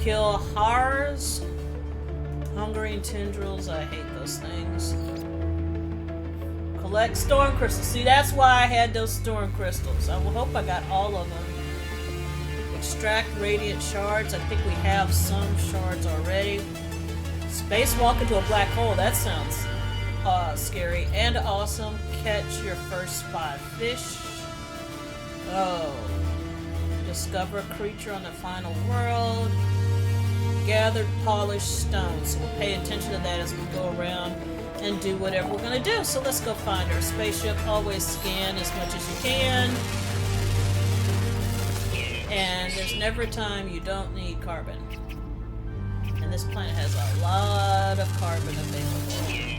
Kill Hars. Hungering tendrils. I hate those things. Collect storm crystals. See, that's why I had those storm crystals. I will hope I got all of them. Extract radiant shards. I think we have some shards already. Spacewalk into a black hole. That sounds scary and awesome. Catch your first 5 fish. Oh. Discover a creature on the final world. Gathered polished stones. So we'll pay attention to that as we go around and do whatever we're going to do. So let's go find our spaceship. Always scan as much as you can. And there's never a time you don't need carbon. And this planet has a lot of carbon available.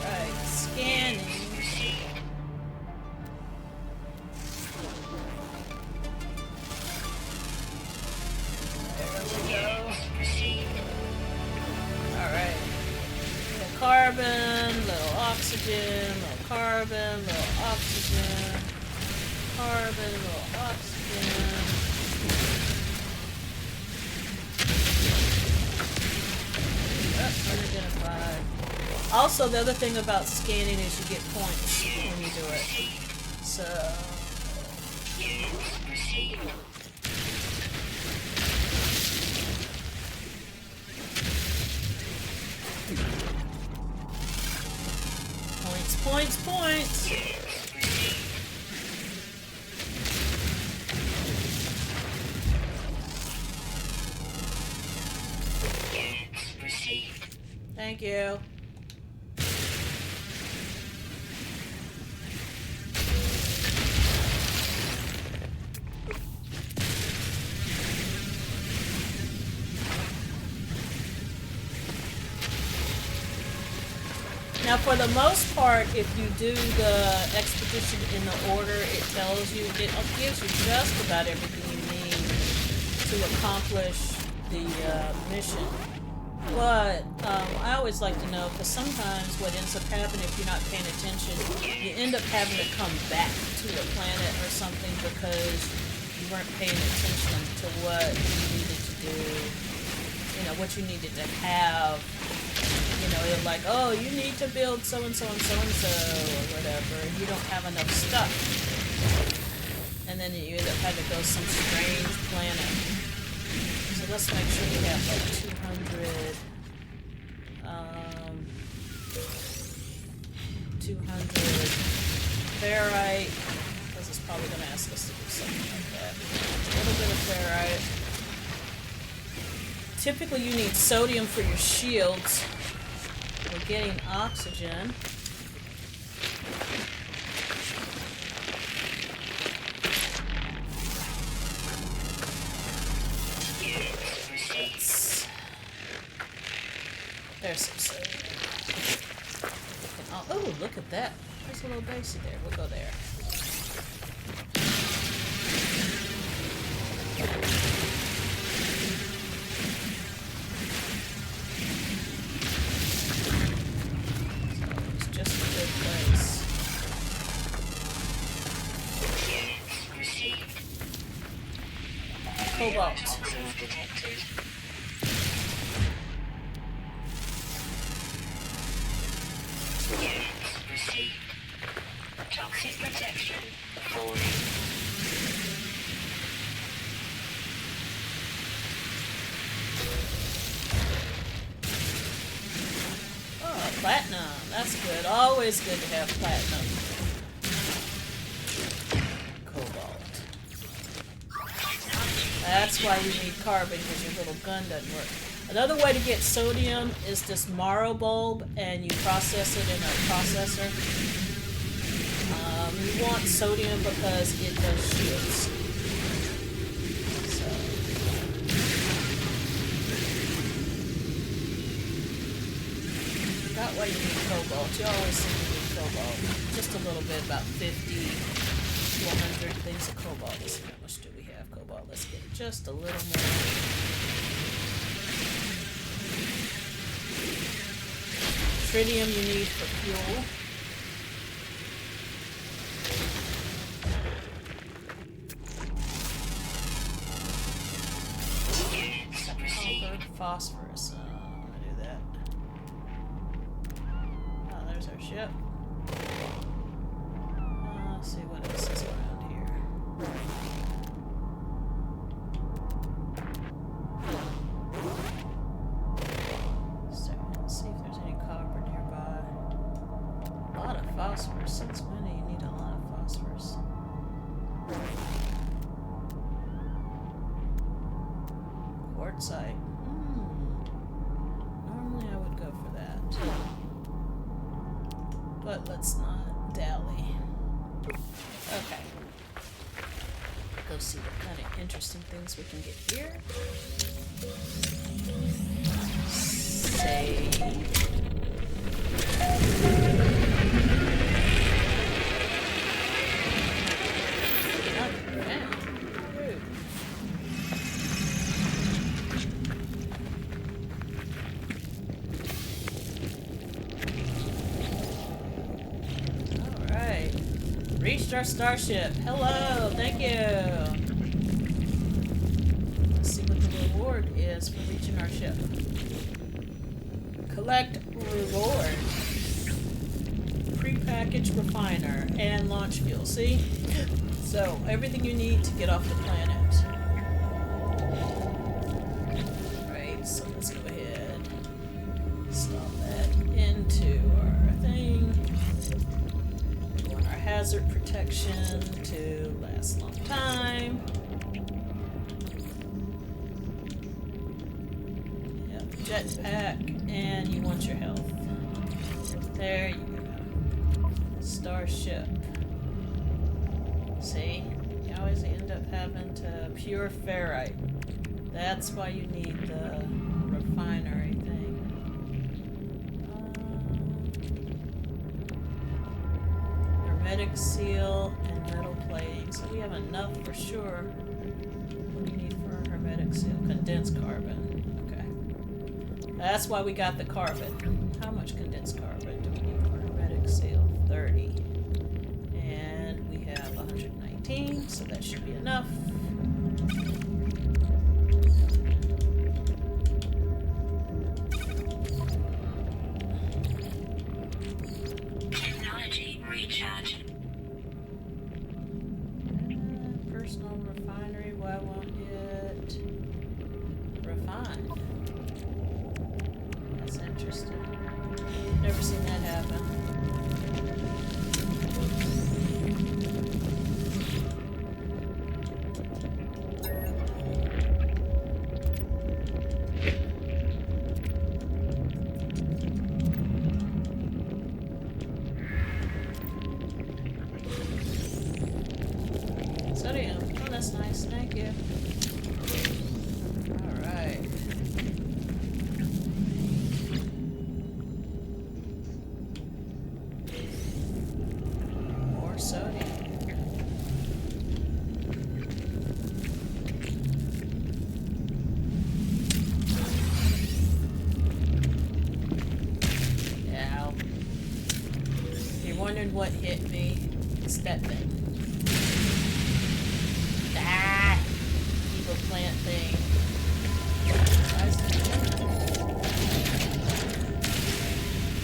Right, scanning. There we go. Alright. Little carbon, little oxygen, little carbon, little oxygen, carbon, little oxygen. Unidentified. Also, the other thing about scanning is you get points when you do it. So... Points. Thank you. Now, for the most part, if you do the expedition in the order it tells you, it gives you just about everything you need to accomplish the mission. But I always like to know, because sometimes what ends up happening if you're not paying attention, you end up having to come back to a planet or something because you weren't paying attention to what you needed to do, you know, what you needed to have. You know, you're like, oh, you need to build so-and-so and so-and-so or whatever, and you don't have enough stuff. And then you end up having to go some strange planet. So let's make sure we have like 200 ferrite, because it's probably going to ask us to do something like that. A little bit of ferrite. Typically you need sodium for your shields. We're getting oxygen. There's some sodium. Oh, look at that. There's a little base there. We'll go there. Cobalt. Toxic protection. Oh, platinum. That's good. Always good to have platinum. That's why you need carbon, because your little gun doesn't work. Another way to get sodium is this marrow bulb, and you process it in a processor. You want sodium because it does shields. So. That way you need cobalt. You always seem to need cobalt. Just a little bit, about 50 to 100 things of cobalt. Let's see, how much do we have cobalt? Let's get just a little more. tritium you need for fuel. Copper, phosphorus. I'm gonna do that. Oh, there's our ship. Let's see what else is around here. See if there's any copper nearby. A lot of phosphorus. Since when do you need a lot of phosphorus? Quartzite. Normally I would go for that. But let's not dally. Okay. Go see what kind of interesting things we can get here. Save. Not bad. Rude. Alright. Reached our starship. Hello, thank you. Let's see what the reward is for reaching our ship. Collect reward. Prepackaged refiner and launch fuel. See? So, everything you need to get off the planet. Right, so let's go ahead. Stop that into our thing. We want our hazard protection to last a long time. Yep, jetpack, and you want your health. There you go. Starship. See? You always end up having to pure ferrite. That's why you need the refinery thing. Hermetic seal and metal plating. So we have enough for sure. What do you need for a hermetic seal? Condensed carbon. Okay. That's why we got the carbon. How much condensed carbon do we need for hermetic seal? 30. And we have 119, so that should be enough. Technology recharge. Personal refinery, why won't it refine? That's interesting. Never seen that happen. Sodium. Oh, that's nice. Thank you. Alright. More sodium. Ow. You're wondering what hit me? It's that thing. Ah! Evil plant thing.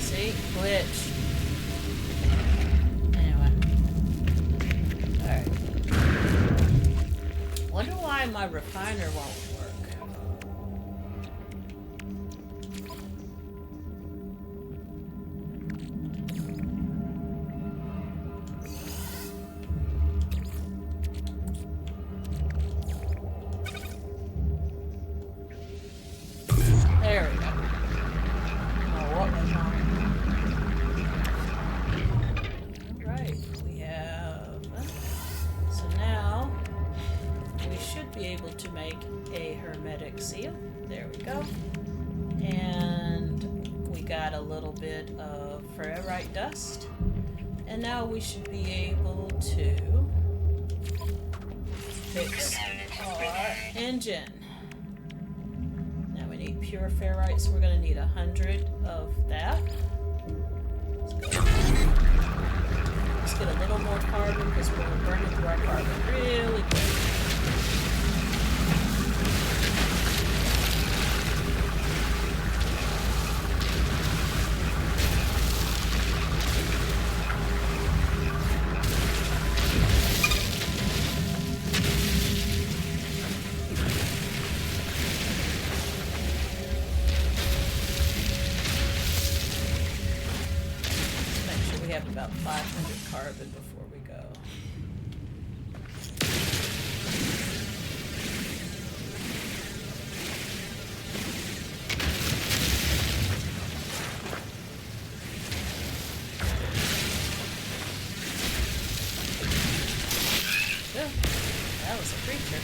See? Glitch. Anyway. Alright. Wonder why my refiner won't work. There we go. Oh, what was wrong? Alright, we have... So now, we should be able to make a hermetic seal. There we go. And we got a little bit of ferrite dust. And now we should be able to fix our engine. Pure ferrite, so we're going to need 100 of that. carbon because we're burning through our carbon really quick. About 500 carbon before we go. Yeah, that was a creature.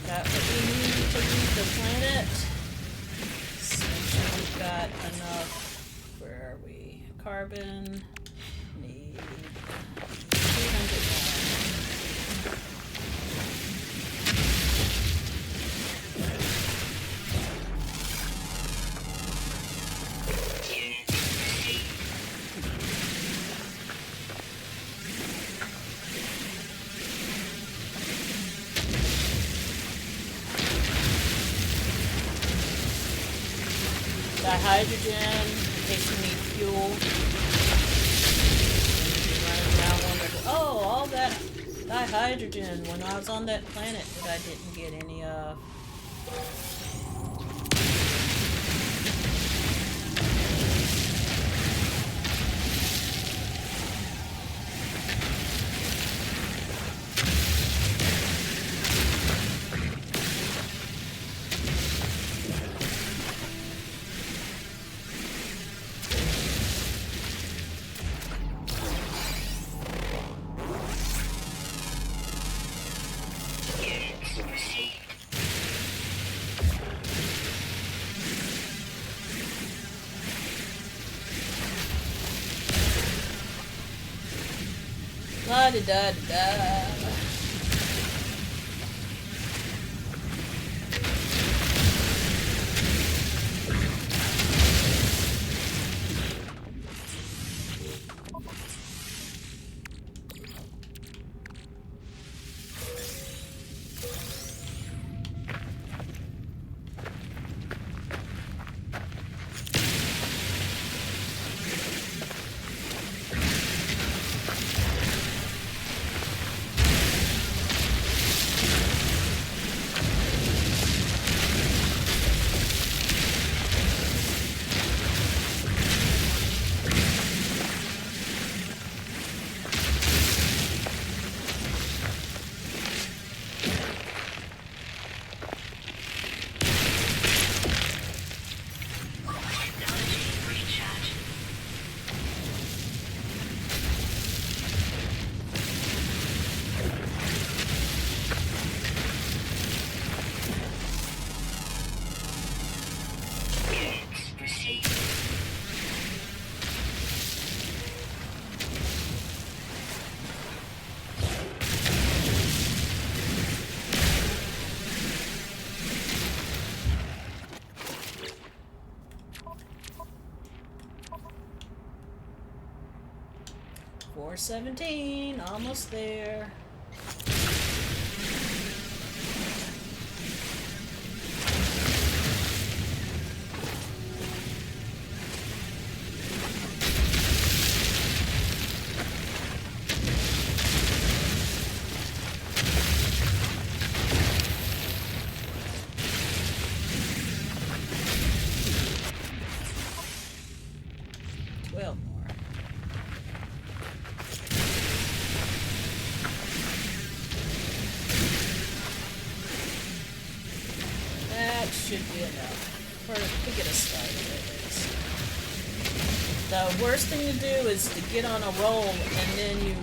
Got what we need to leave the planet. Let's make sure we've got enough. Where are we? Carbon. Need 300 hydrogen in case you need fuel. You're running around wondering, oh, all that dihydrogen when I was on that planet that I didn't get any of. 啦-di-da-di-da. $417, almost there. Should be enough to get us started at least. The worst thing to do is to get on a roll and then you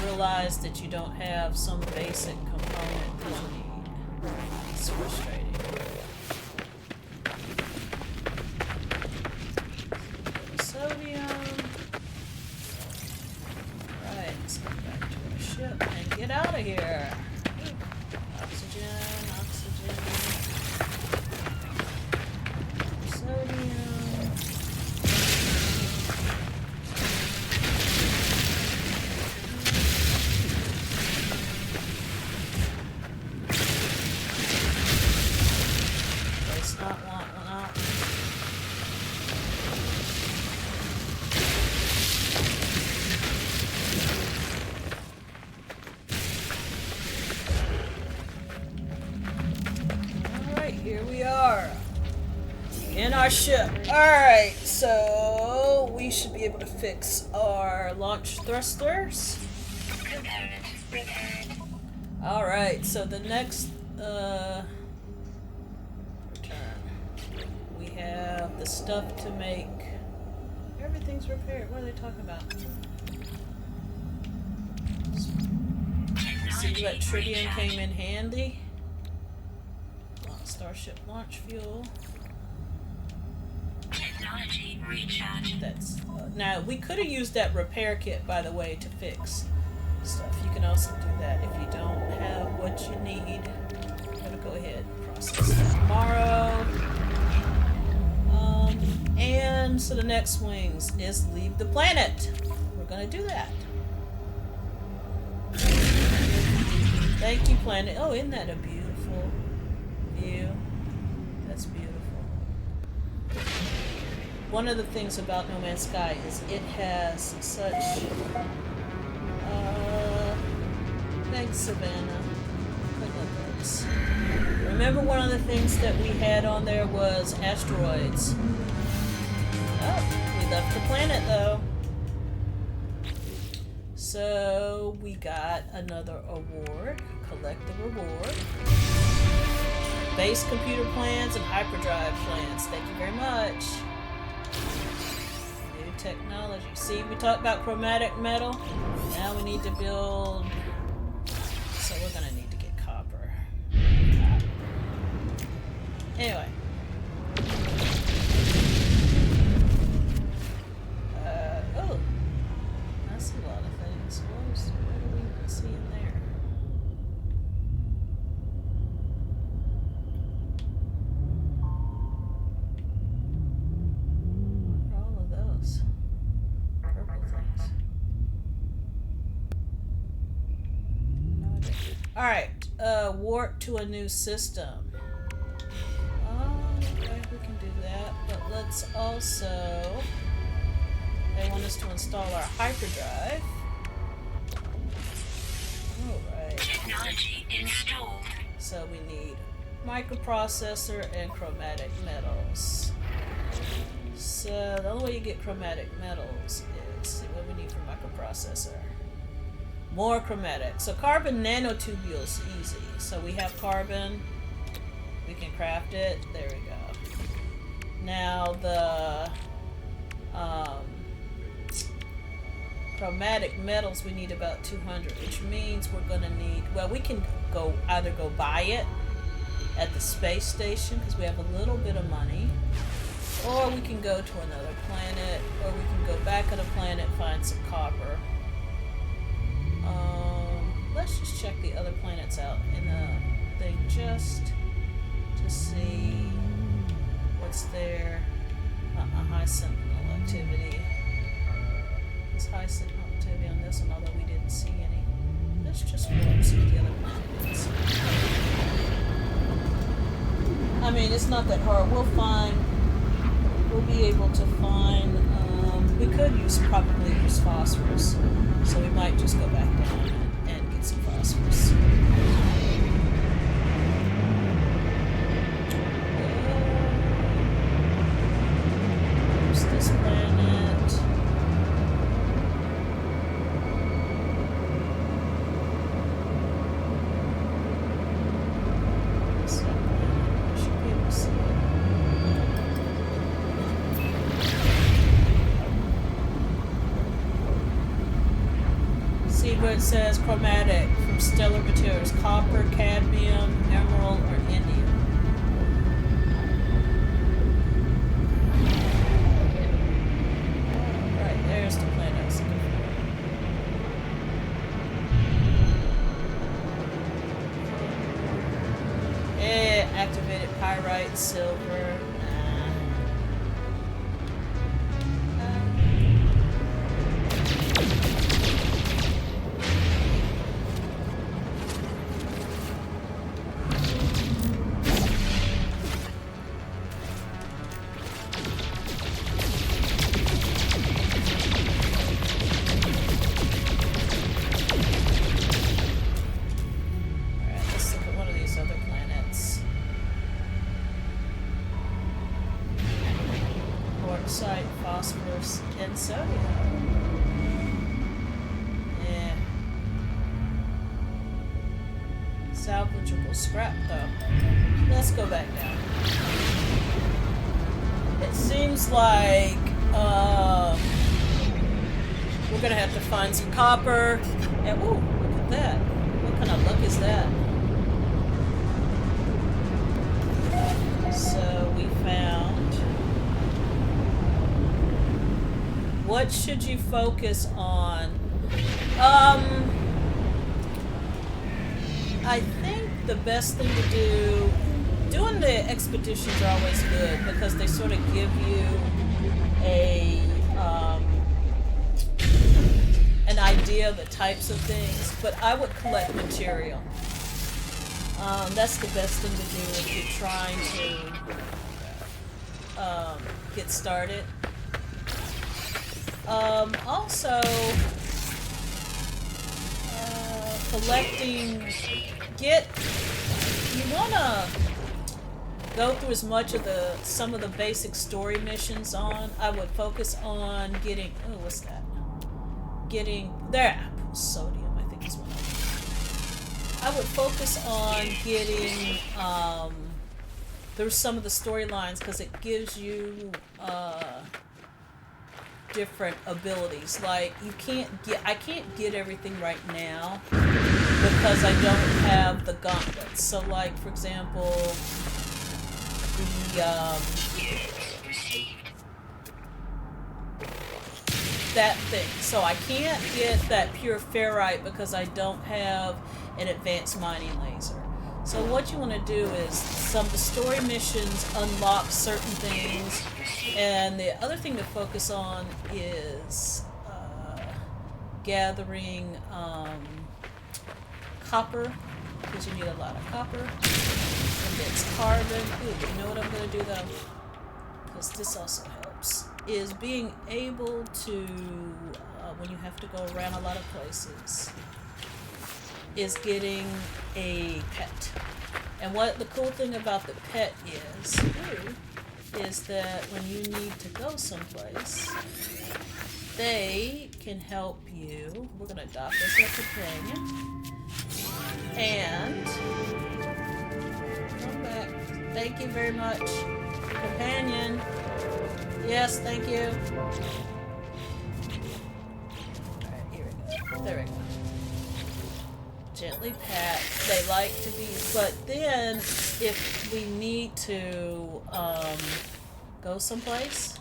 realize that you don't have some basic component that you need. It's frustrating. Sodium. Right, let's go back to our ship and get out of here. Oxygen, oxygen. Sodium. Let's not want one out. Here we are in our ship. Alright, so we should be able to fix our launch thrusters. Alright, so the next return. We have the stuff to make. Everything's repaired. What are they talking about? See, that tritium came in handy. Starship launch fuel. Technology recharge. That's now we could have used that repair kit, by the way, to fix stuff. You can also do that if you don't have what you need. I'm gonna go ahead and process that tomorrow. And so the next swings is leave the planet. We're gonna do that. Thank you, planet. Oh, isn't that a beautiful view? That's beautiful. One of the things about No Man's Sky is it has such thanks, Savannah. Books. Remember, one of the things that we had on there was asteroids. Oh, we left the planet though. So we got another award. Collect the reward. Base computer plans and hyperdrive plans. Thank you very much. New technology. See, we talked about chromatic metal. Now we need to build. So we're gonna need to get copper. Anyway. Oh. That's a lot of things. What do we see in there? What are all of those purple things? No idea. Alright, warp to a new system. Okay, we can do that, but let's also... They want us to install our hyperdrive. Alright. Technology installed. So we need microprocessor and chromatic metals. So the only way you get chromatic metals is, see what we need for microprocessor. More chromatic. So carbon nanotubules, easy. So we have carbon. We can craft it. There we go. Now the chromatic metals, we need about 200, which means we're going to need, well, we can either go buy it at the space station because we have a little bit of money, or we can go to another planet, or we can go back on the planet, find some copper. Let's just check the other planets out in the thing just to see what's there. High sentinel activity. There's high signal activity on this one, although we didn't see any. Let's just look and see what the other planet is. I mean, it's not that hard. We'll be able to find, we could probably use phosphorus. So we might just go back down and get some phosphorus. There's this planet. So where it says chromatic from stellar materials: copper, cadmium, emerald, or indium. Right, there's the planet I was looking for. Activated pyrite, silver. Phosphorus and sodium. Yeah. Salvageable scrap though. Let's go back down. It seems like we're gonna have to find some copper. And ooh, look at that. What kind of luck is that? So we found. What should you focus on? I think the best thing to do, doing the expeditions are always good because they sort of give you an idea of the types of things, but I would collect material. That's the best thing to do if you're trying to get started. Also, collecting, you wanna go through as much of some of the basic story missions on. I would focus on getting, oh, what's that? Sodium, I think is one of them. I would focus on getting, through some of the storylines because it gives you, different abilities. Like I can't get everything right now because I don't have the gauntlets. So like for example that thing. So I can't get that pure ferrite because I don't have an advanced mining laser. So what you want to do is some of the story missions unlock certain things. And the other thing to focus on is gathering copper, because you need a lot of copper. And it's carbon. Ooh, you know what I'm going to do though? Because this also helps. Is being able to, when you have to go around a lot of places, is getting a pet. And what the cool thing about the pet is that when you need to go someplace, they can help you. We're going to adopt as a companion. And come back. Thank you very much. Companion. Yes, thank you. Alright, here we go. There we go. Gently pat. They like to be, but then if we need to go someplace,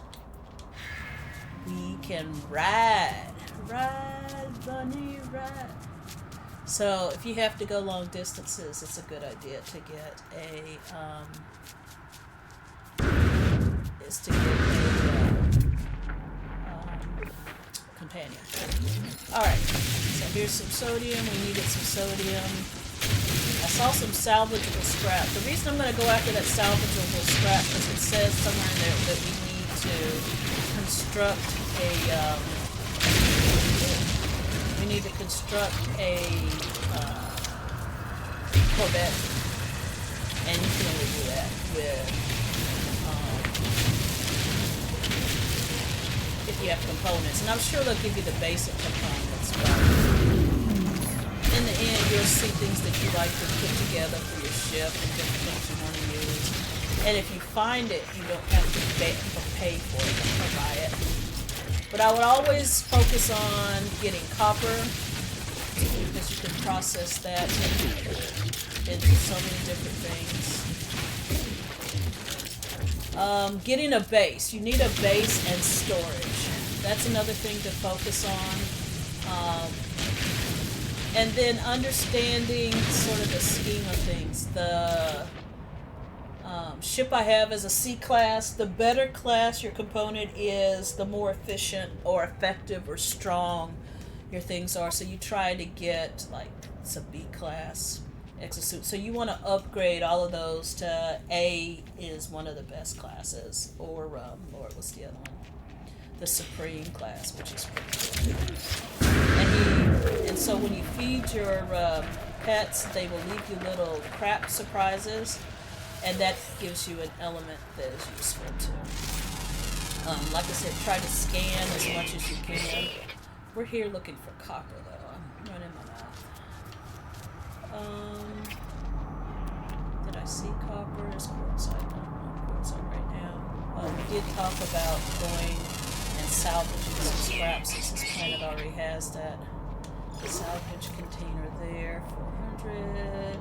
we can ride, bunny, ride. So if you have to go long distances, it's a good idea to get a companion. Alright, so here's some sodium. We needed some sodium. I saw some salvageable scrap. The reason I'm going to go after that salvageable scrap is it says somewhere in there that we need to construct a corvette, and you can only do that with if you have components, and I'm sure they'll give you the basic components, but in the end you'll see things that you like to put together for your ship and different things you want to use. And if you find it, you don't have to pay for it or buy it. But I would always focus on getting copper because you can process that into so many different things. Getting a base. You need a base and storage. That's another thing to focus on. And then understanding sort of the scheme of things. The ship I have is a C class. The better class your component is, the more efficient or effective or strong your things are. So you try to get, like, it's a B class exosuit. So you want to upgrade all of those to A is one of the best classes. Or, Lord, what's the other one? The Supreme class, which is pretty cool. And so when you feed your pets, they will leave you little crap surprises, and that gives you an element that is useful too. Like I said, try to scan as much as you can. We're here looking for copper though. I'm running my mouth. Did I see copper? It's quartzite. No, quartzite right now. We did talk about going and salvaging some scraps, since this planet already has that. The salvage container there, 400.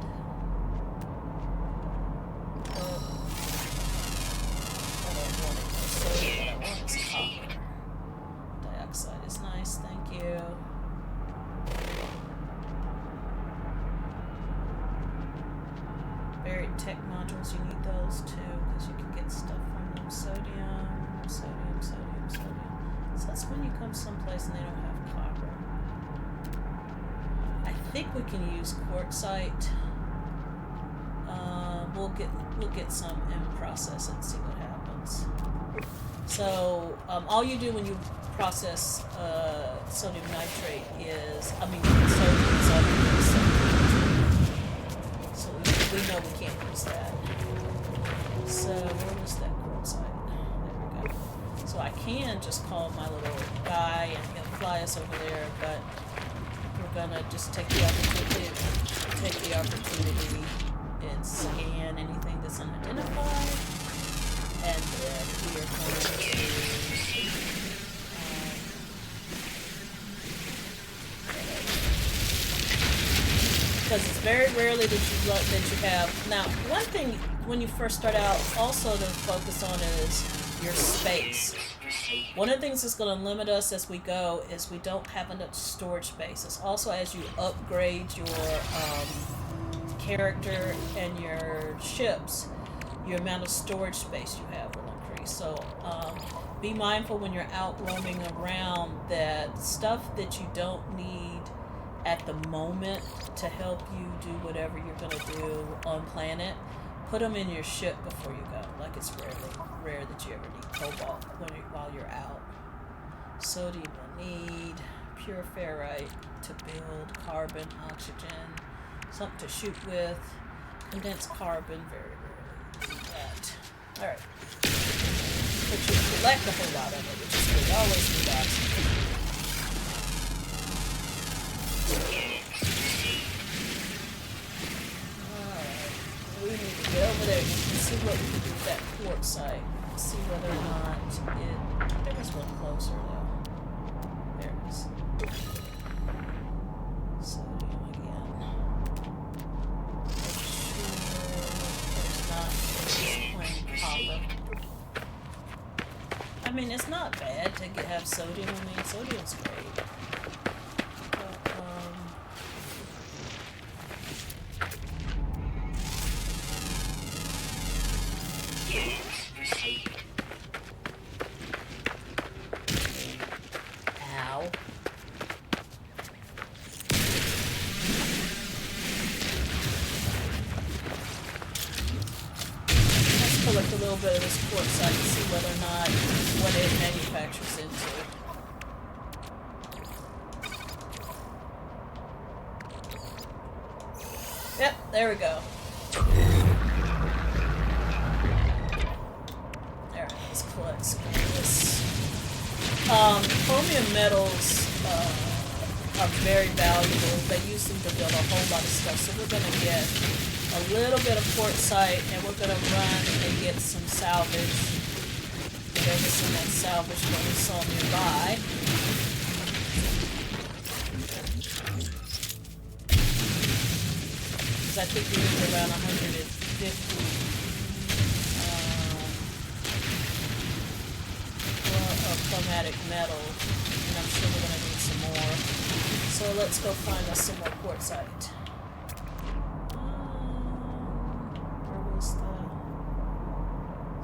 I don't want it. So what I want is copper. Dioxide is nice, thank you. Buried tech modules, you need those too, because you can get stuff from them. Sodium. So that's when you come someplace and they don't have copper. I think we can use quartzite. We'll get some and process it and see what happens. So all you do when you process sodium nitrate is, sodium. So we know we can't use that. So where was that quartzite? There we go. So I can just call my little guy and he'll fly us over there, but we're gonna just take the opportunity and scan anything that's unidentified, and then we are going to because it's very rarely that you have. Now, one thing when you first start out also to focus on is your space. One of the things that's going to limit us as we go is we don't have enough storage space. It's also as you upgrade your character and your ships, your amount of storage space you have will increase. So be mindful when you're out roaming around that stuff that you don't need at the moment to help you do whatever you're going to do on planet, put them in your ship before you go. Like, it's rare that you ever need cobalt while you're out. Sodium will need, pure ferrite to build, carbon, oxygen, something to shoot with, condensed carbon, very rarely do that. Alright. But you collect a whole lot of it, which is good. You always need oxygen. Alright. We need to get over there and see what we can do with that quartzite. See whether or not it... There was one closer though. There it is. Sodium again. Make sure there's not plain copper. I mean, it's not bad to have sodium. I mean, sodium's great. But, ow. Let's collect a little bit of this quartzite and see whether or not what it manufactures into. Yep, there we go. Alright, let's collect some of this. Chromium metals are very valuable. They use them to build a whole lot of stuff. So we're going to get a little bit of quartzite, and we're going to run and get some salvage. Whatever's in that salvage that we saw nearby. because I think you need around 150 of chromatic metal, and I'm sure we're going to need some more. So let's go find us some more quartzite. Where was the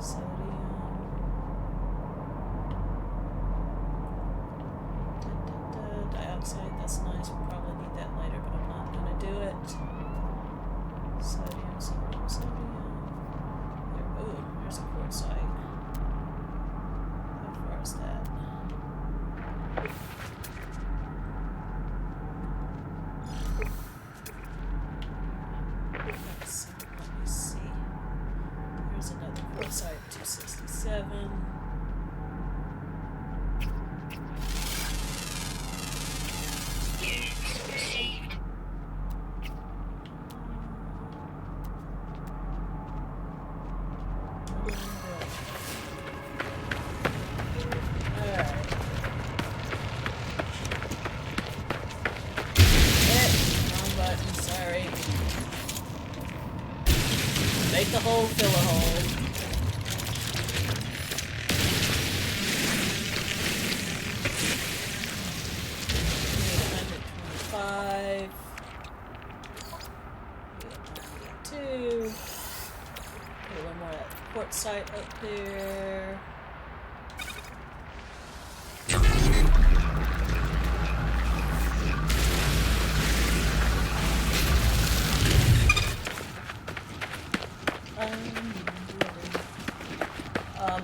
sodium? Dioxide, that's nice. We'll probably need that later, but I'm not going to do it. Sodium, sodium, sodium. There, ooh, there's a quartzite. How far is that? Let me see. Here's another quartzite, 267. Make the hole, fill a hole. Need 125. Two. Put one more of that quartzite up there.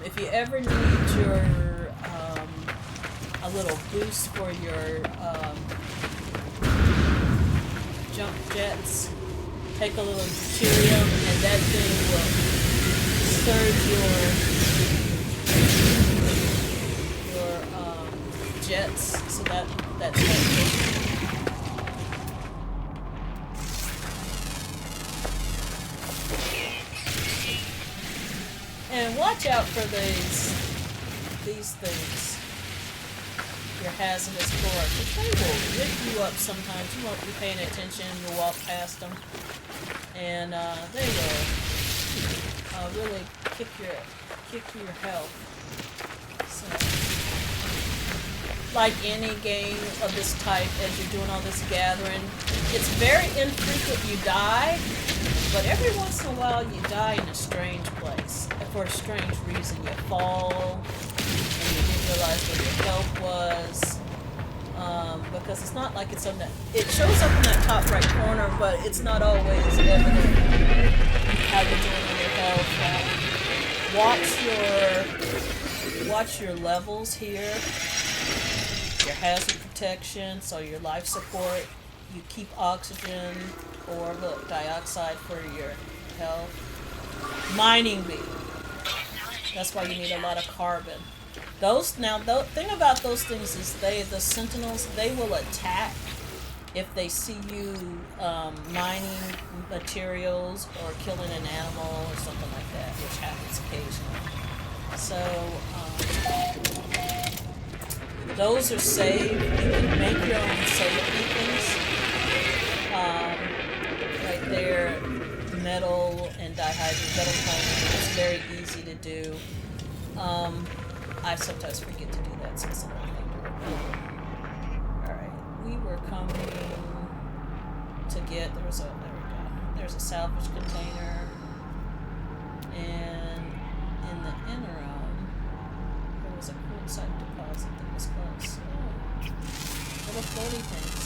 If you ever need your a little boost for your jump jets, take a little deuterium, and that thing will surge your jets. So that's helpful. And watch out for these things, your hazardous core, because they will rip you up sometimes. You won't be paying attention, you'll walk past them, and they will really kick your health. So, like any game of this type, as you're doing all this gathering, it's very infrequent you die, but every once in a while you die in a strange place. For a strange reason. You fall, and you didn't realize where your health was, because it's not like it's on that. It shows up in that top right corner, but it's not always evident how you're doing on your health. Watch your levels here. Your hazard protection, so your life support. You keep oxygen or look dioxide for your health. Mining bee. That's why you need a lot of carbon. The thing about those things is the sentinels, they will attack if they see you mining materials or killing an animal or something like that, which happens occasionally. So those are saved. You can make your own save beacons. Right there. Metal and dihydrogen metal cone is very easy to do. I sometimes forget to do that since I'm not. Alright, we were coming to get there's a salvage container, and in the interim there was a quartzite deposit that was close. Oh, little floaty things.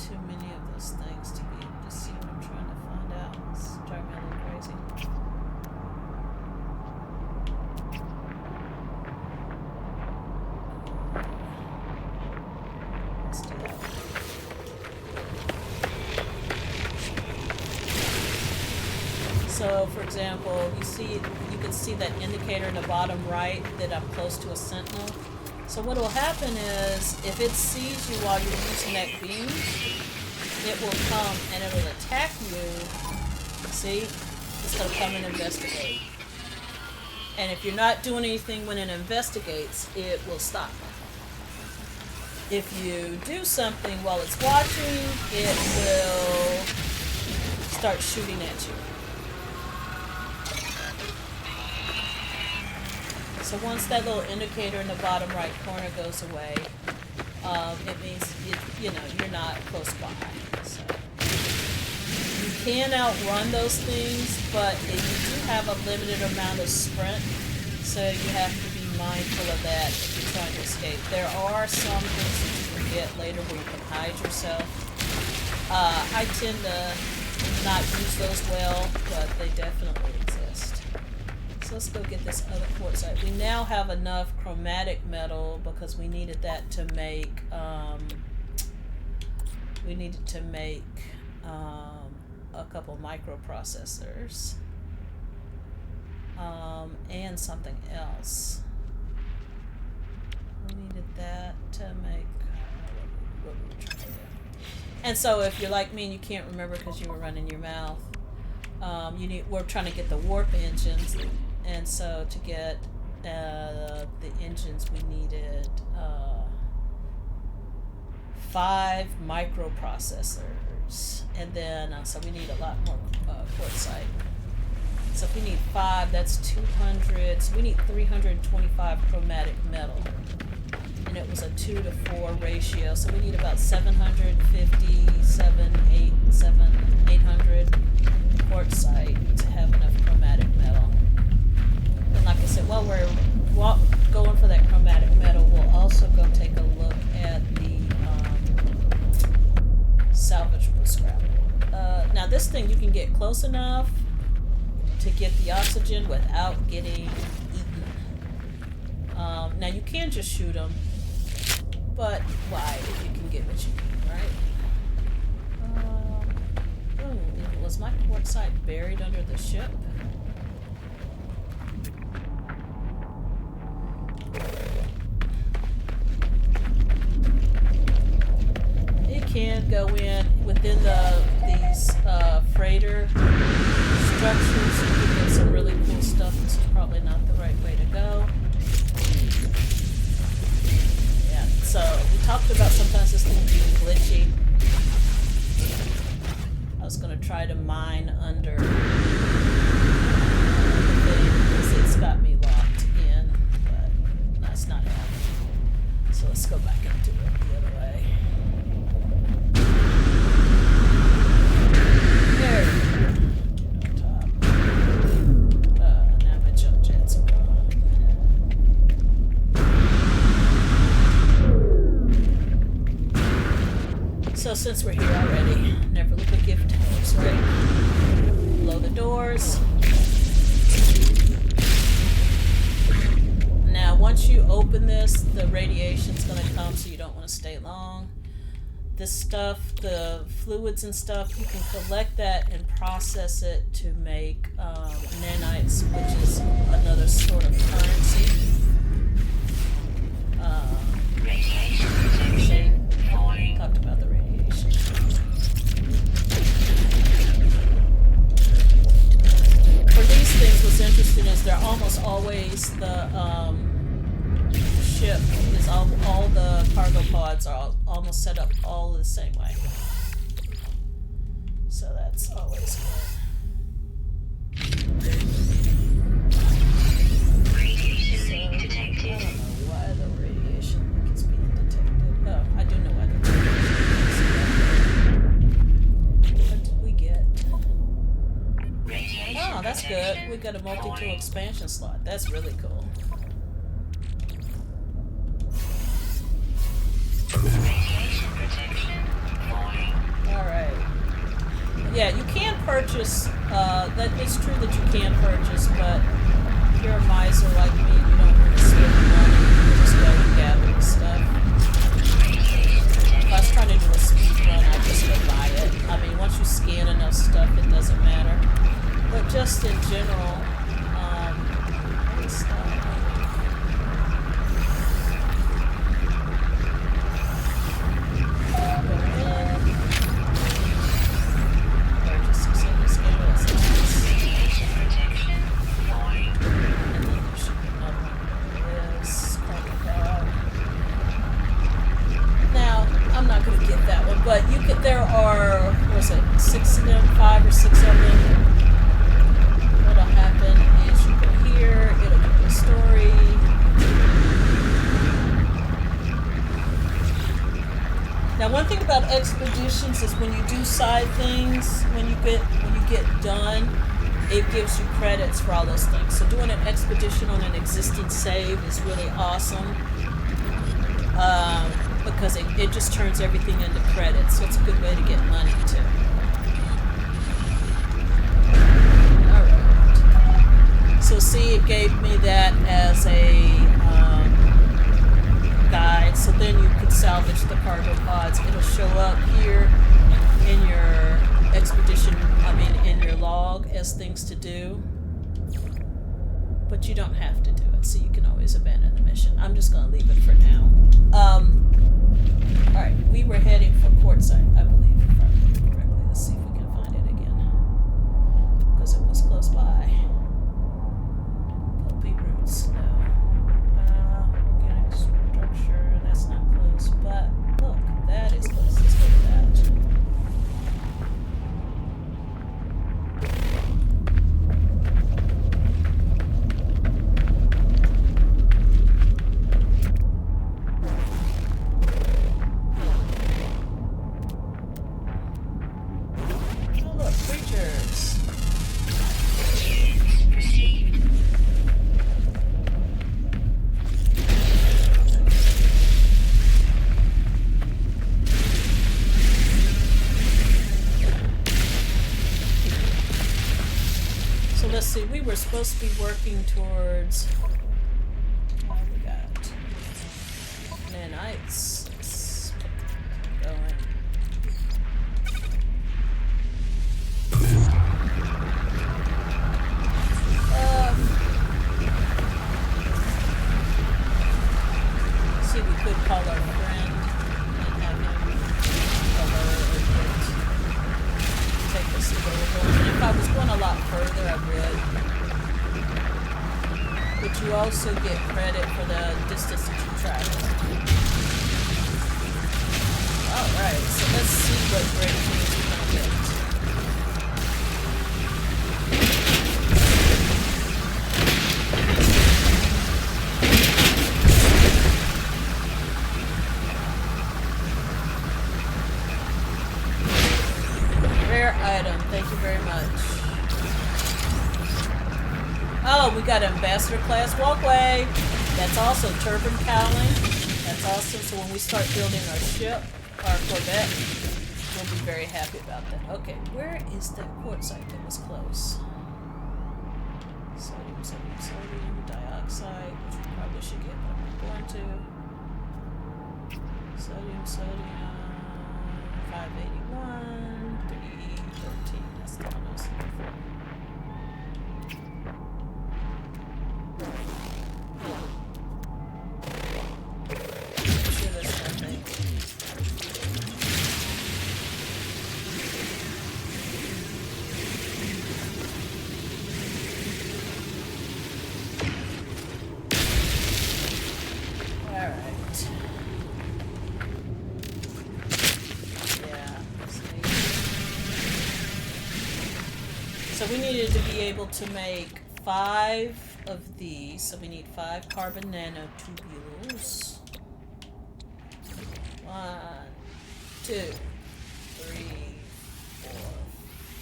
Too many of those things to be able to see what I'm trying to find out. It's driving me a little crazy. Let's do that one. So, for example, you can see that indicator in the bottom right that I'm close to a sentinel. So what will happen is, if it sees you while you're using that beam, it will come and it will attack you. See? It's going to come and investigate. And if you're not doing anything when it investigates, it will stop. if you do something while it's watching, it will start shooting at you. So once that little indicator in the bottom right corner goes away, it means you're not close by. So you can outrun those things, but you do have a limited amount of sprint, so you have to be mindful of that if you're trying to escape. There are some things that you can get later where you can hide yourself. I tend to not use those well, but they definitely exist. So let's go get this other quartzite. We now have enough chromatic metal because we needed that to make a couple microprocessors and something else. We needed that to make what we were trying to do. And so if you're like me and you can't remember because you were running your mouth, we're trying to get the warp engines, and so to get the engines we needed 5 microprocessors, and then so we need a lot more quartzite. So if we need 5, that's 200. So we need 325 chromatic metal, and it was a 2-to-4 ratio. So we need about 800 quartzite to have enough chromatic metal. And like I said, while we're going for that chromatic metal, we'll also go take a look at the salvageable scrap. Now this thing, you can get close enough to get the oxygen without getting eaten. Now you can just shoot them, but why if you can get what you need, right? Was my quartzite buried under the ship? It can go in within these freighter structures. You can get some really cool stuff. This is probably not the right way to go. Yeah, so we talked about sometimes this thing being glitchy. I was going to try to mine under the thing because it's got me locked in, but that's not happening. So let's go back and do it the other way. There we go. Top. Now my jump jets are gone. So since we're here already, never look a gift horse, right? Blow the doors. Now once you open this, the radiation's going to come, so you don't want to stay long. This stuff, the fluids and stuff, you can collect that and process it to make nanites, which is another sort of currency. Radiation protection falling. Talked about the radiation. For these things, what's interesting is they're almost always the ship is all the cargo pods are almost set up all the same way. So that's always good. Radiation leak detected. I don't know why the radiation leak is being detected. Oh, I do know why the radiation leak is. What did we get? Radiation Oh, that's protection good. We got a multi-tool falling. expansion slot. That's really cool. Radiation protection falling. Alright. Yeah, you can purchase, that it's true that you can purchase, but if you're a miser like me, you don't want to spend the money, you just go and gather the stuff. Radiation If I was protection. trying to do a speed run, I'd just go buy it. I mean, once you scan enough stuff, it doesn't matter. But just in general, what is that? Radiation protection falling. expeditions is when you do side things, when you get done, it gives you credits for all those things. So doing an expedition on an existing save is really awesome. Because it just turns everything into credits, so it's a good way to get money too. Alright. So see, it gave me that as a guide, so then you could salvage the cargo pods. It'll show up here in your expedition, in your log as things to do. But you don't have to do it, so you can always abandon the mission. I'm just going to leave it for now. Alright, we were heading for Quartzite, I believe, if I remember correctly. Let's see if we can find it again. Because it was close by. Pulpy roots, no. Organic structure, that's not close, but look, that is close. Let's go to that. We were supposed to be working towards. Oh, we got nanites. Let's get going. See, we could call our friend and have him or her take us to where we're going. And if I was going a lot further, I would. But you also get credit for the distance that you travel. Alright, so let's see what great things we're going to get. Rare item, thank you very much. Oh, we got an ambassador class walkway. That's also turbine cowling. That's awesome. So when we start building our ship, our corvette, we'll be very happy about that. Okay, where is that quartzite that was close? Sodium, sodium, sodium, dioxide, which we probably should get, but I'm not going to. Sodium, sodium, 581, 313. That's the one I was looking for. So we needed to be able to make 5 of these. So we need 5 carbon nanotubules. 1, 2, 3, 4,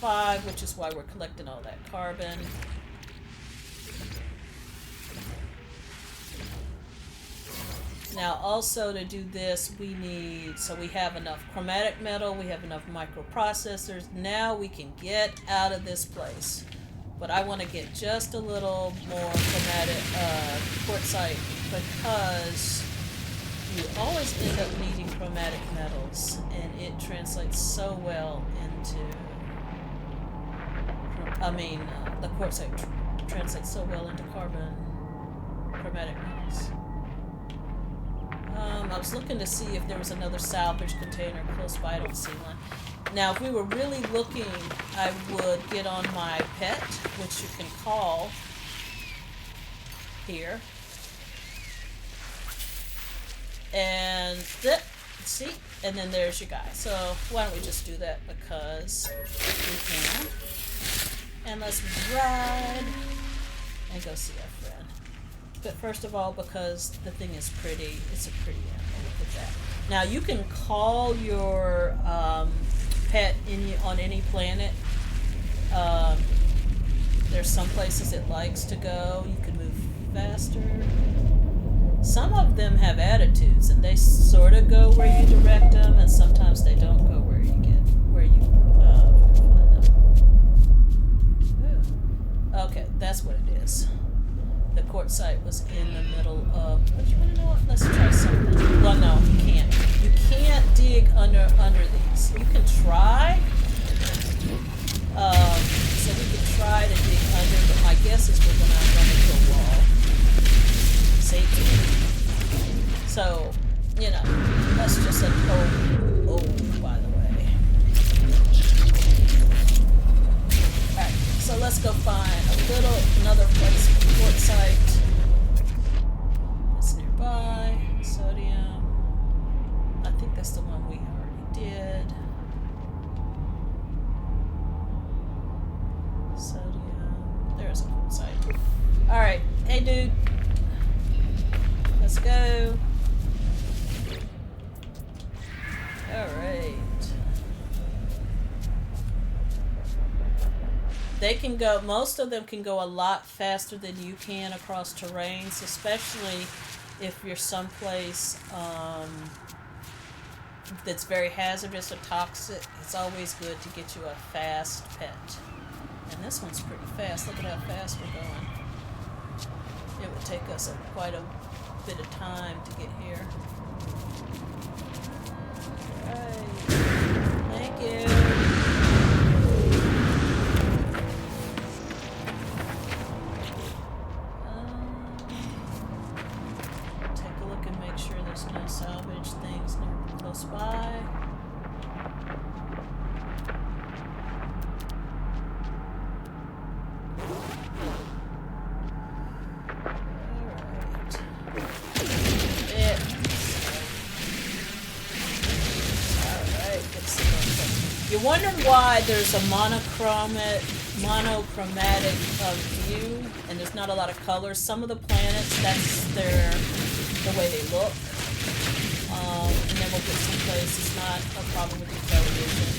5, which is why we're collecting all that carbon. Now also to do this we need, so we have enough chromatic metal, we have enough microprocessors. Now we can get out of this place. But I want to get just a little more chromatic quartzite because you always end up needing chromatic metals and it translates so well into, the quartzite translates so well into chromatic metals. I was looking to see if there was another salvage container close by. I don't see one. Now, if we were really looking, I would get on my pet, which you can call here. And see? And then there's your guy. So why don't we just do that because we can. And let's ride and go see our friend. But first of all, because the thing is pretty, it's a pretty animal. Look at that. Now you can call your pet on any planet. There's some places it likes to go. You can move faster. Some of them have attitudes, and they sort of go where you direct them, and sometimes they don't go where you find them. Ooh. Okay, that's what it is. The quartzite was in the middle of. But you want to know what? Let's try something. Well, no, you can't. You can't dig under these. You can try. So we could try to dig under, but my guess is we're gonna run into a wall. See? So, you know, that's just an oh, by the way. Alright, so let's go find another place for quartzite. It's nearby. Sodium. I think that's the one we already did. Sodium. There's a quartzite. Alright, hey dude. Let's go. Alright. They can go, most of them can go a lot faster than you can across terrains, especially if you're someplace that's very hazardous or toxic. It's always good to get you a fast pet. And this one's pretty fast. Look at how fast we're going. It would take us quite a bit of time to get here. Alright. Thank you. Take a look and make sure there's no salvage things near close by. You're wondering why there's a monochromatic view, and there's not a lot of colors. Some of the planets, that's the way they look. And then we'll get someplace. It's not a problem with the television.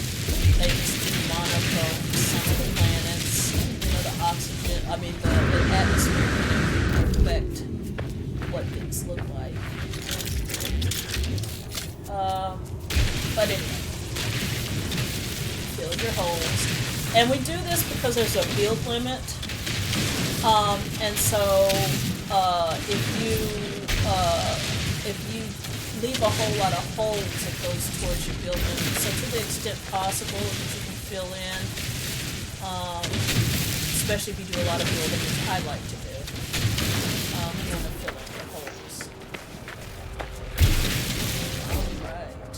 They just do monochrome. Some of the planets, you know, the oxygen. I mean, the atmosphere can affect what things look like. But anyway. Fill your holes. And we do this because there's a field limit. And so if you leave a whole lot of holes, it goes towards your field limit. So to the extent possible, if you can fill in, especially if you do a lot of building, which I like to do, you want to fill in your holes. Alright.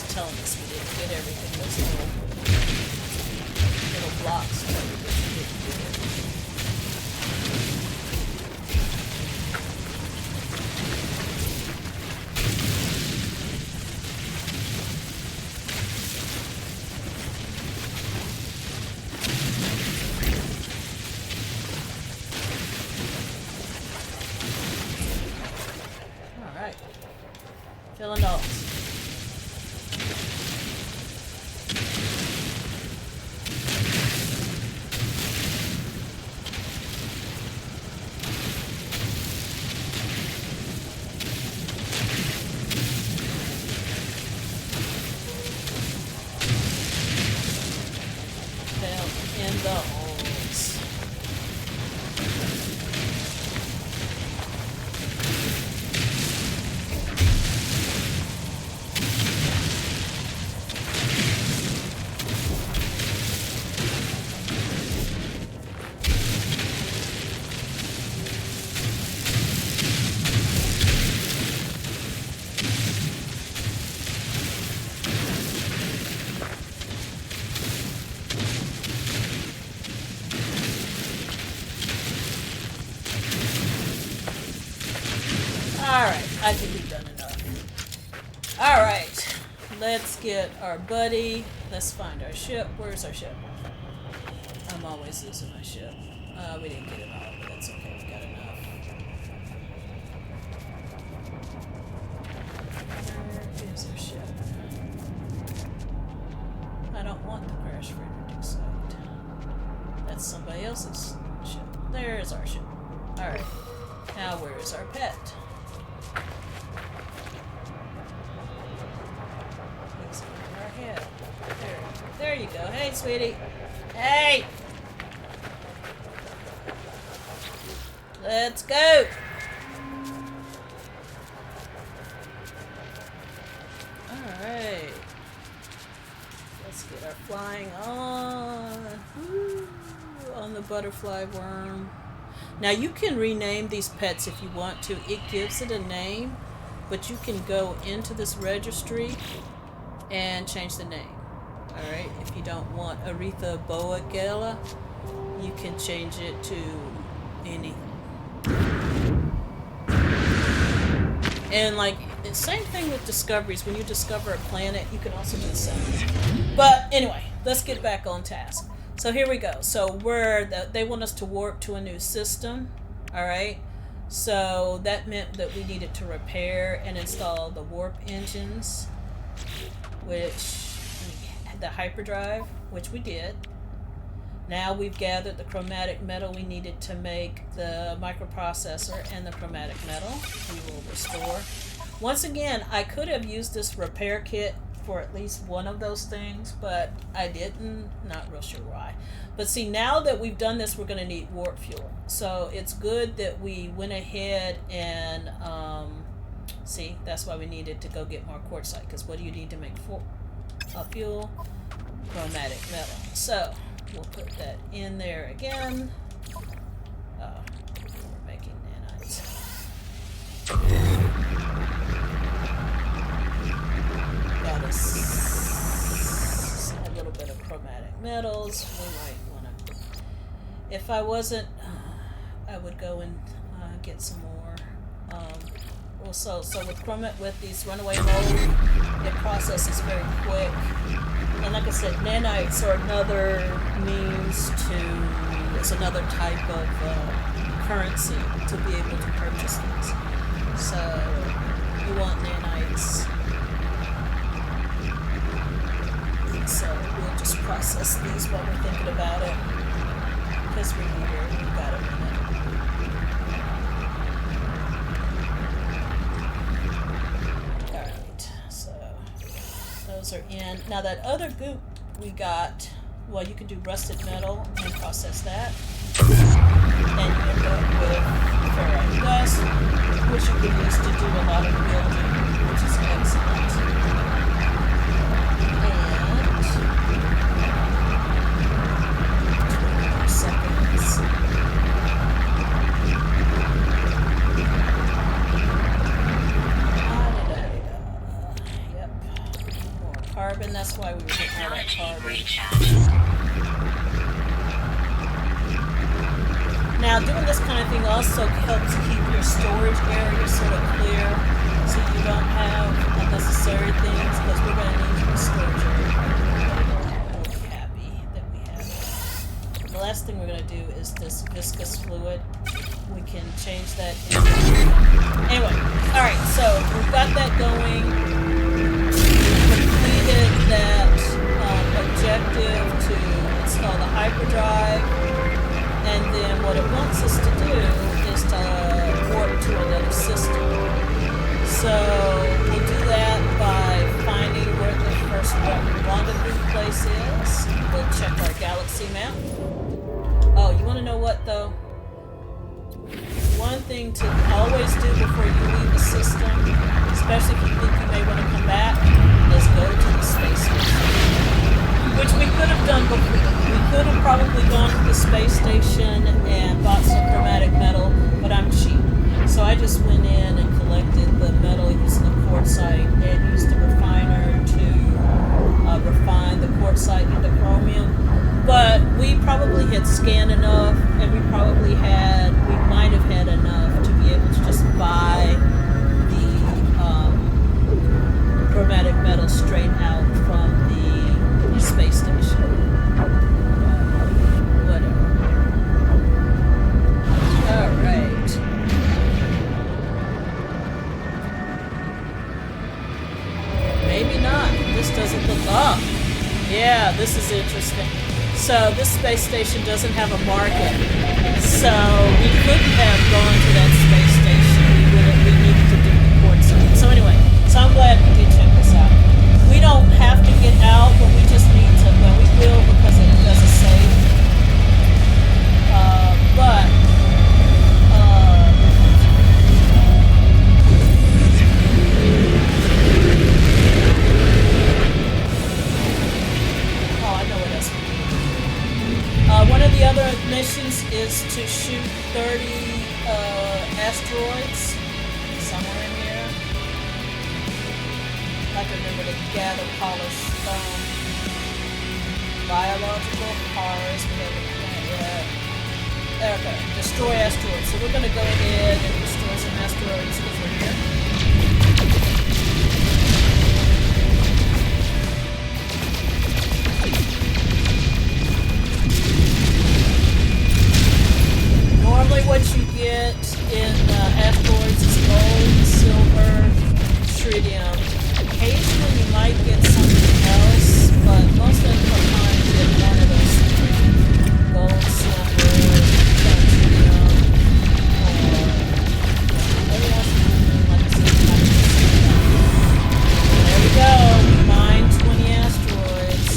Telling us we didn't get everything. Those little blocks tell you that we didn't get it. Alright. Filling dolls. In the holes. Alright, I think we've done enough. Alright, let's get our buddy. Let's find our ship. Where's our ship? I'm always losing my ship. We didn't get it all, but that's okay. We got enough. Where is our ship? I don't want the crash freighter desolate. That's somebody else's ship. There's our ship. Alright. Now where is our pet? He's over our head. There you go. Hey, sweetie. Hey! Let's go! Alright. Let's get our flying on. Woo, on the butterfly worm. Now you can rename these pets if you want to. It gives it a name, but you can go into this registry and change the name. Alright, if you don't want Aretha Boagella, you can change it to anything. And like, the same thing with discoveries. When you discover a planet, you can also do the same. But anyway, let's get back on task. So here we go. So they want us to warp to a new system. Alright. So that meant that we needed to repair and install the warp engines, which the hyperdrive, which we did. Now we've gathered the chromatic metal we needed to make the microprocessor and the chromatic metal. We will restore. Once again, I could have used this repair kit for at least one of those things, but I didn't. Not real sure why. But see, now that we've done this, we're going to need warp fuel. So it's good that we went ahead and see, that's why we needed to go get more quartzite, because what do you need to make fuel? Chromatic metal. So we'll put that in there again. We're making nanites. Got us a little bit of chromatic metals. We might want to. If I wasn't, I would go and get some more. So with these runaway mold, it processes very quick. And like I said, nanites are another means to, it's another type of currency to be able to purchase things. So you want nanites. So we'll just process these while we're thinking about it. Because we're here, we've got a minute. Are in. Now that other goop we got, well, you can do rusted metal and process that. And you end up with ferrite dust, which you can use to do a lot of building, which is excellent. And 20 more seconds. Carbon, that's why we were getting all that carbon. Now, doing this kind of thing also helps keep your storage area sort of clear, so you don't have unnecessary things, because we're going to need your storage area. We'll be happy that we have it. The last thing we're going to do is this viscous fluid. We can change that into... Anyway, alright, so we've got that going. That objective to install the hyperdrive, and then what it wants us to do is to warp to another system. So we'll do that by finding where the first rendezvous place is. We'll check our galaxy map. Oh, you want to know what though? One thing to always do before you leave the system, especially if you think you may want to come back, is go to the space station. Which we could have done before. We could have probably gone to the space station and bought some chromatic metal, but I'm cheap. So I just went in and collected the metal using the quartzite and used the refiner to refine the quartzite into chromium. But we probably had scanned enough, and we might have had enough to be able to just buy the chromatic metal straight this is interesting. So this space station doesn't have a market. So we couldn't have gone to that space station. We needed to do the port side. So anyway, so I'm glad we did check this out. We don't have to get out, but we just need to, well, we will because it does a save. But one of the other missions is to shoot 30 asteroids somewhere in here. I can remember to gather polished biological cars. Okay, destroy asteroids. So we're going to go ahead and destroy some asteroids because we're here. Normally what you get in asteroids is gold, silver, tritium. Occasionally you might get something else, but most of the time you get one of those three. Gold, silver, tritium, or maybe else, like I said, there we go. Mine 20 asteroids.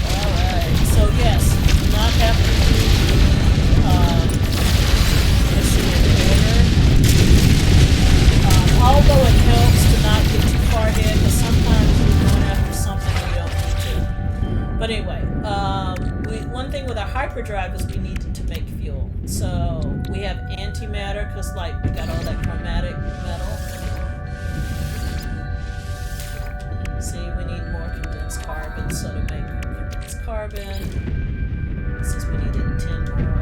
Alright, so yes, you do not have to although it helps to not get too far ahead, because sometimes we're going after something we don't need to. But anyway, one thing with our hyperdrive is we needed to make fuel. So we have antimatter, because like we got all that chromatic metal. See, we need more condensed carbon, so to make condensed carbon, since we needed 10 more.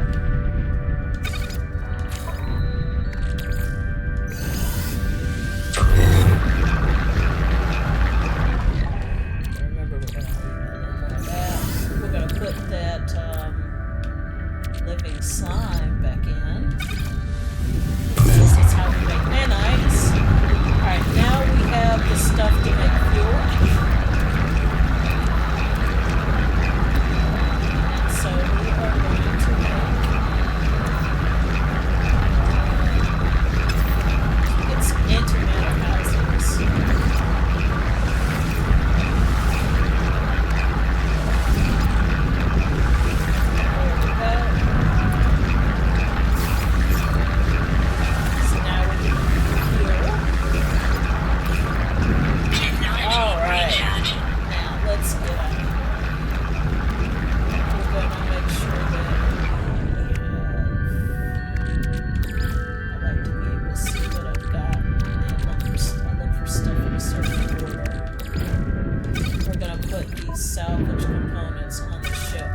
Living slime back in. This is how we make nanites. Alright, now we have the stuff to make fuel. And so we are going to get some antimatter houses. Salvage components on the ship.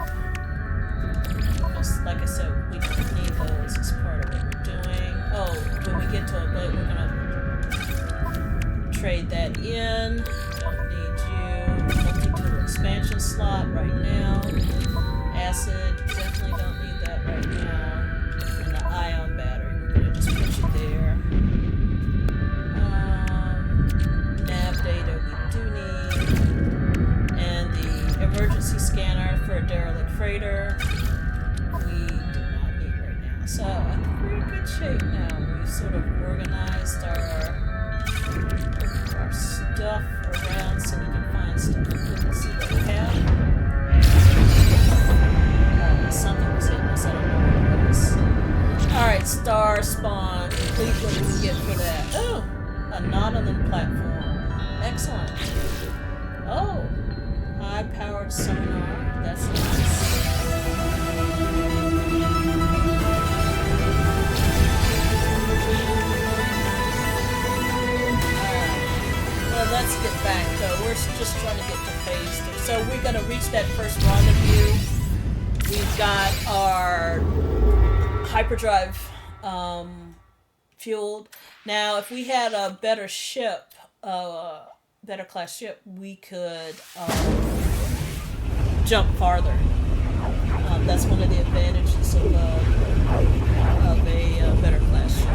Just like I said, we don't need those as part of what we're doing. Oh, when we get to a boat, we're gonna trade that in. Don't need you. Multi-tool expansion slot right now. Acid, definitely don't need that right now. And the ion battery, we're gonna just put you there. Nav data we do need. And the emergency scanner for a derelict freighter, we do not need right now. So I think we're in good shape now. We've sort of organized our stuff around so we can find stuff. We can see what we have. Something was hitting us. I don't know what it was. Alright, star spawn. Complete what we get for that. Oh, a Nautilus platform. Excellent. Oh. High-powered sonar. That's nice. Alright. Well, let's get back, though. We're just trying to get to phase 3. So we're going to reach that first rendezvous. We've got our hyperdrive fueled. Now, if we had a better ship, better class ship, we could jump farther. That's one of the advantages of a better class ship.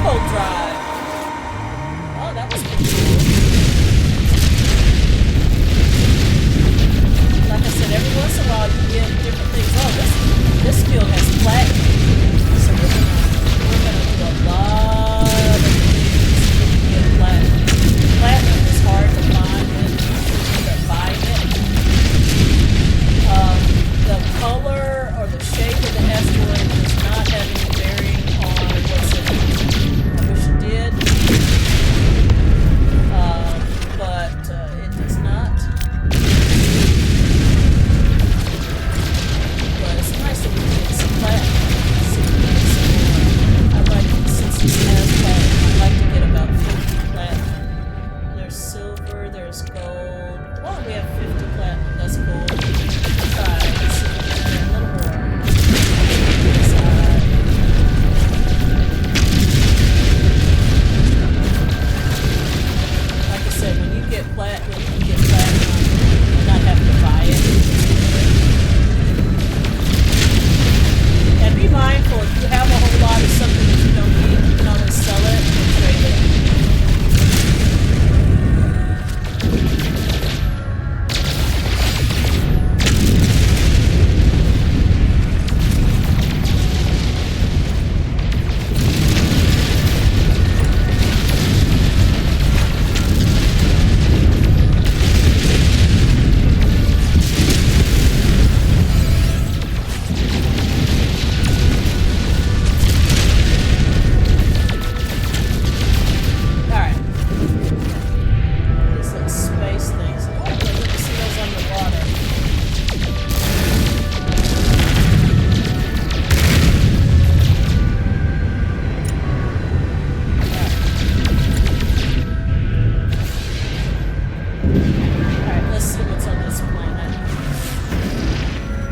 turbo drive. Oh, that was pretty cool. Like I said, every once in a while you get different things. Oh, this field has platinum. So we're gonna do a lot of things to get platinum. Platinum is hard to find when you end up buying it. The color or the shape of the asteroid does not have any bearing on what's in it. I wish it did. But it does not. But it's nice that we can get some platinum. I'd like, since this has platinum, I'd like to get about 50 platinum. There's silver, there's gold. Oh, we have 50 platinum. That's cool. Try. Let's see if we can get a little more. Like I said, when you get platinum, you're not having to buy it. And be mindful, if you have a whole lot of something that you don't need, you can always sell it and trade it.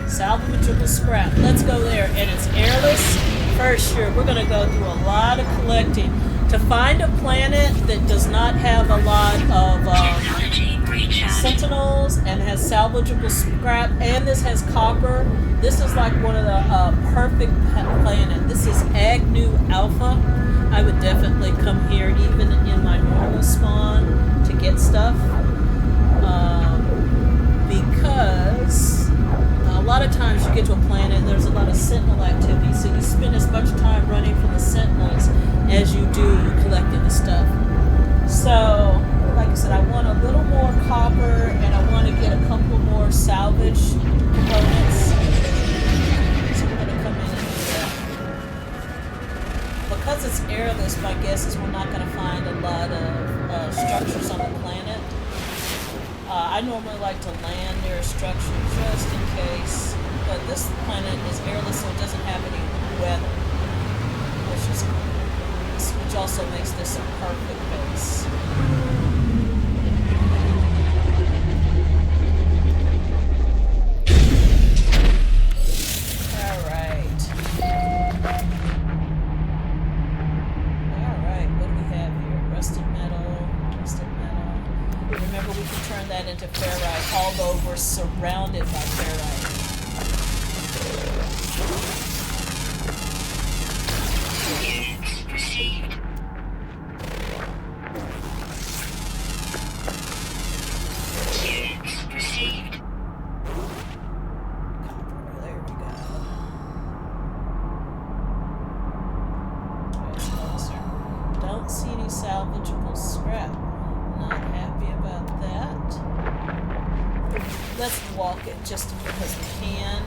Salvageable scrap. Let's go there. And it's airless. First, sure, we're going to go through a lot of collecting to find a planet that does not have a lot of sentinels and has salvageable scrap. And this has copper. This is like one of the perfect planet. This is Agnew Alpha. I would definitely come here even in my normal spawn to get stuff. Because a lot of times you get to a planet and there's a lot of sentinel activity, so you spend as much time running from the sentinels as you do collecting the stuff. So, like I said, I want a little more copper and I want to get a couple more salvage components. So we're going to come in and do that. Because it's airless, my guess is we're not going to find a lot of structures on the planet. I normally like to land near a structure just in case, but this planet is airless, so it doesn't have any weather, which also makes this a perfect base. Alright, what do we have here? Rusted metal. Remember, we can turn that into ferrite, although we're surrounded by ferrite. Received. Received. There we go. That's closer. Don't see any salvageable scrap. Not happy about that. Let's walk it just because we can.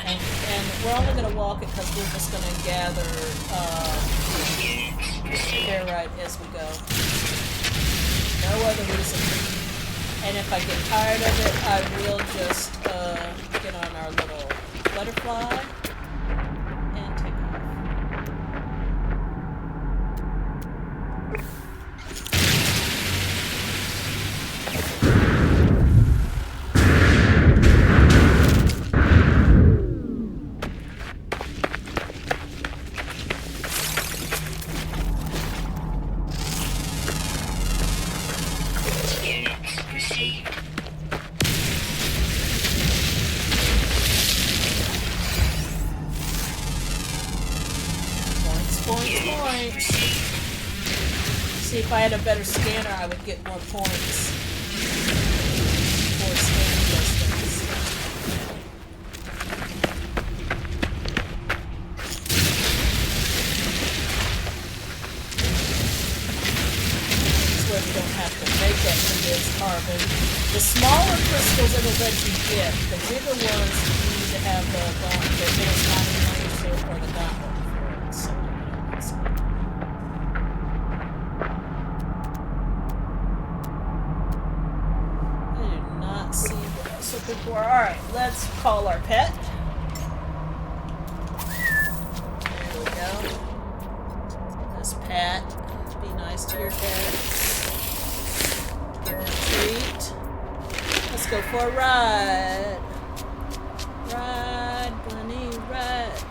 And we're only going to walk it because we're just going to gather ferrite as we go. No other reason. And if I get tired of it, I will just get on our little butterfly and take off. Points. See, if I had a better scanner, I would get more points for scanning those things. This way we don't have to make that this carbon. The smaller crystals it'll let you get. The bigger ones you need to have the little tiny laser or the gauntlet for it. So, I do not see what else looking for. Alright, let's call our pet. There we go. This Pat. Be nice to your pet. Give her a treat. Let's go for a ride. Ride, bunny, ride.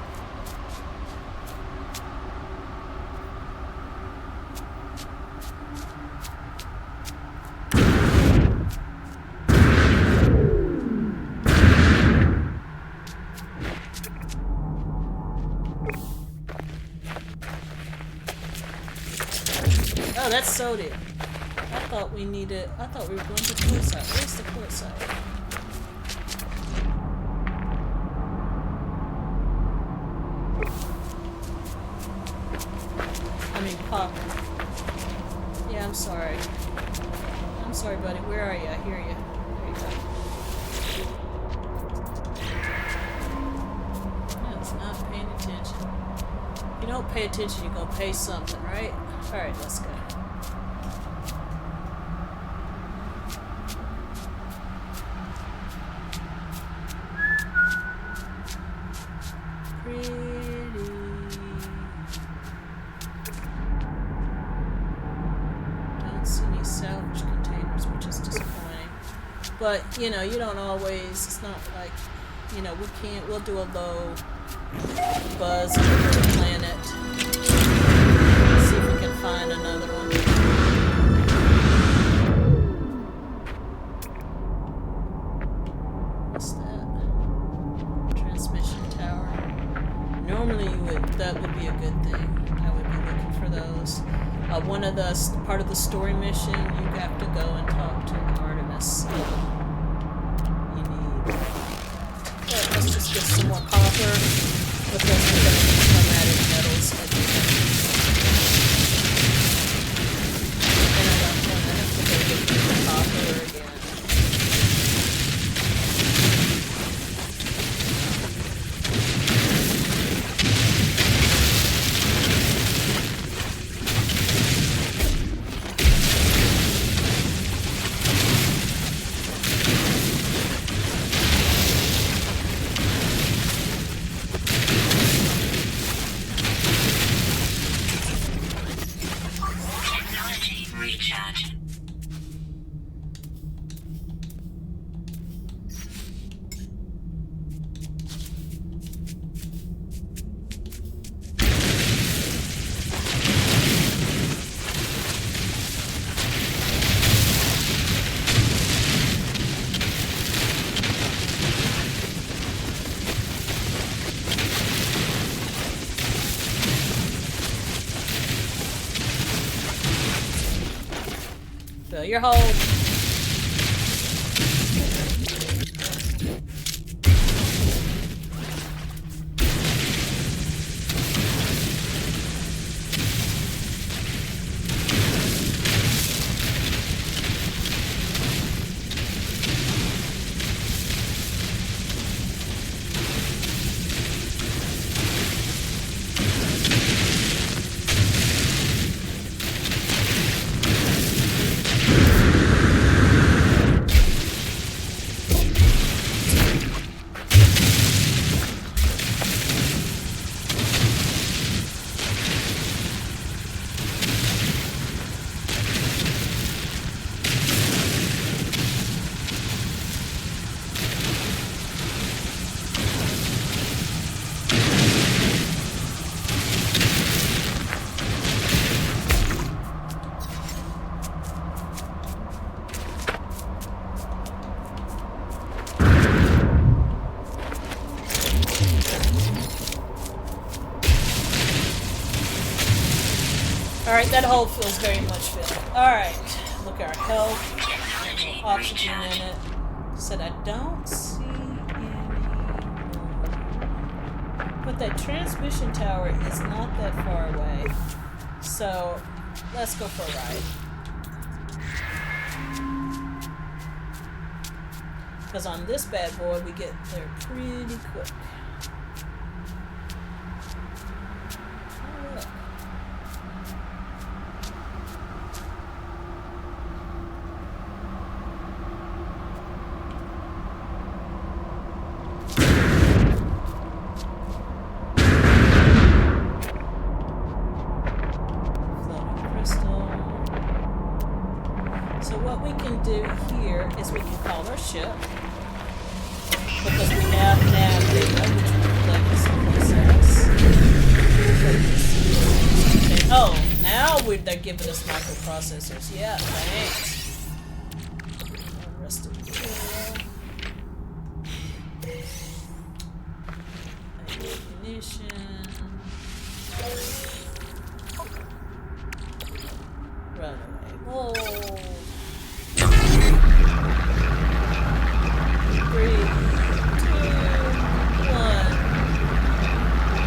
Oh, that's sodium. I thought we were going to the port side. Where's the port side? I mean, copper. Yeah, I'm sorry. I'm sorry, buddy. Where are you? I hear you. There you go. No, it's not paying attention. If you don't pay attention, you're going to pay something, right? Alright, let's go. But, you know, you don't always, it's not like, you know, we'll do a low buzz over the planet. See if we can find another one. What's that? Transmission tower. Normally that would be a good thing. I would be looking for those. Part of the story mission, you have to go and talk to Artemis. Let's just get some more copper because we're going to need chromatic metals again. And I don't want to have to go get the copper again. Fill your hole. Alright, that hole feels very much filled. Alright, look at our health. No oxygen in it. Said I don't see any. But that transmission tower is not that far away. So, let's go for a ride. Because on this bad boy, we get there pretty quick. Oh, look. Floating crystal. So what we can do here is we can call our ship. Because we have nav data, which we collect someplace else. Oh, now they're giving us microprocessors. Yeah, thanks. Rusted material. Ammunition. Runaway mold. 3, 2, 1.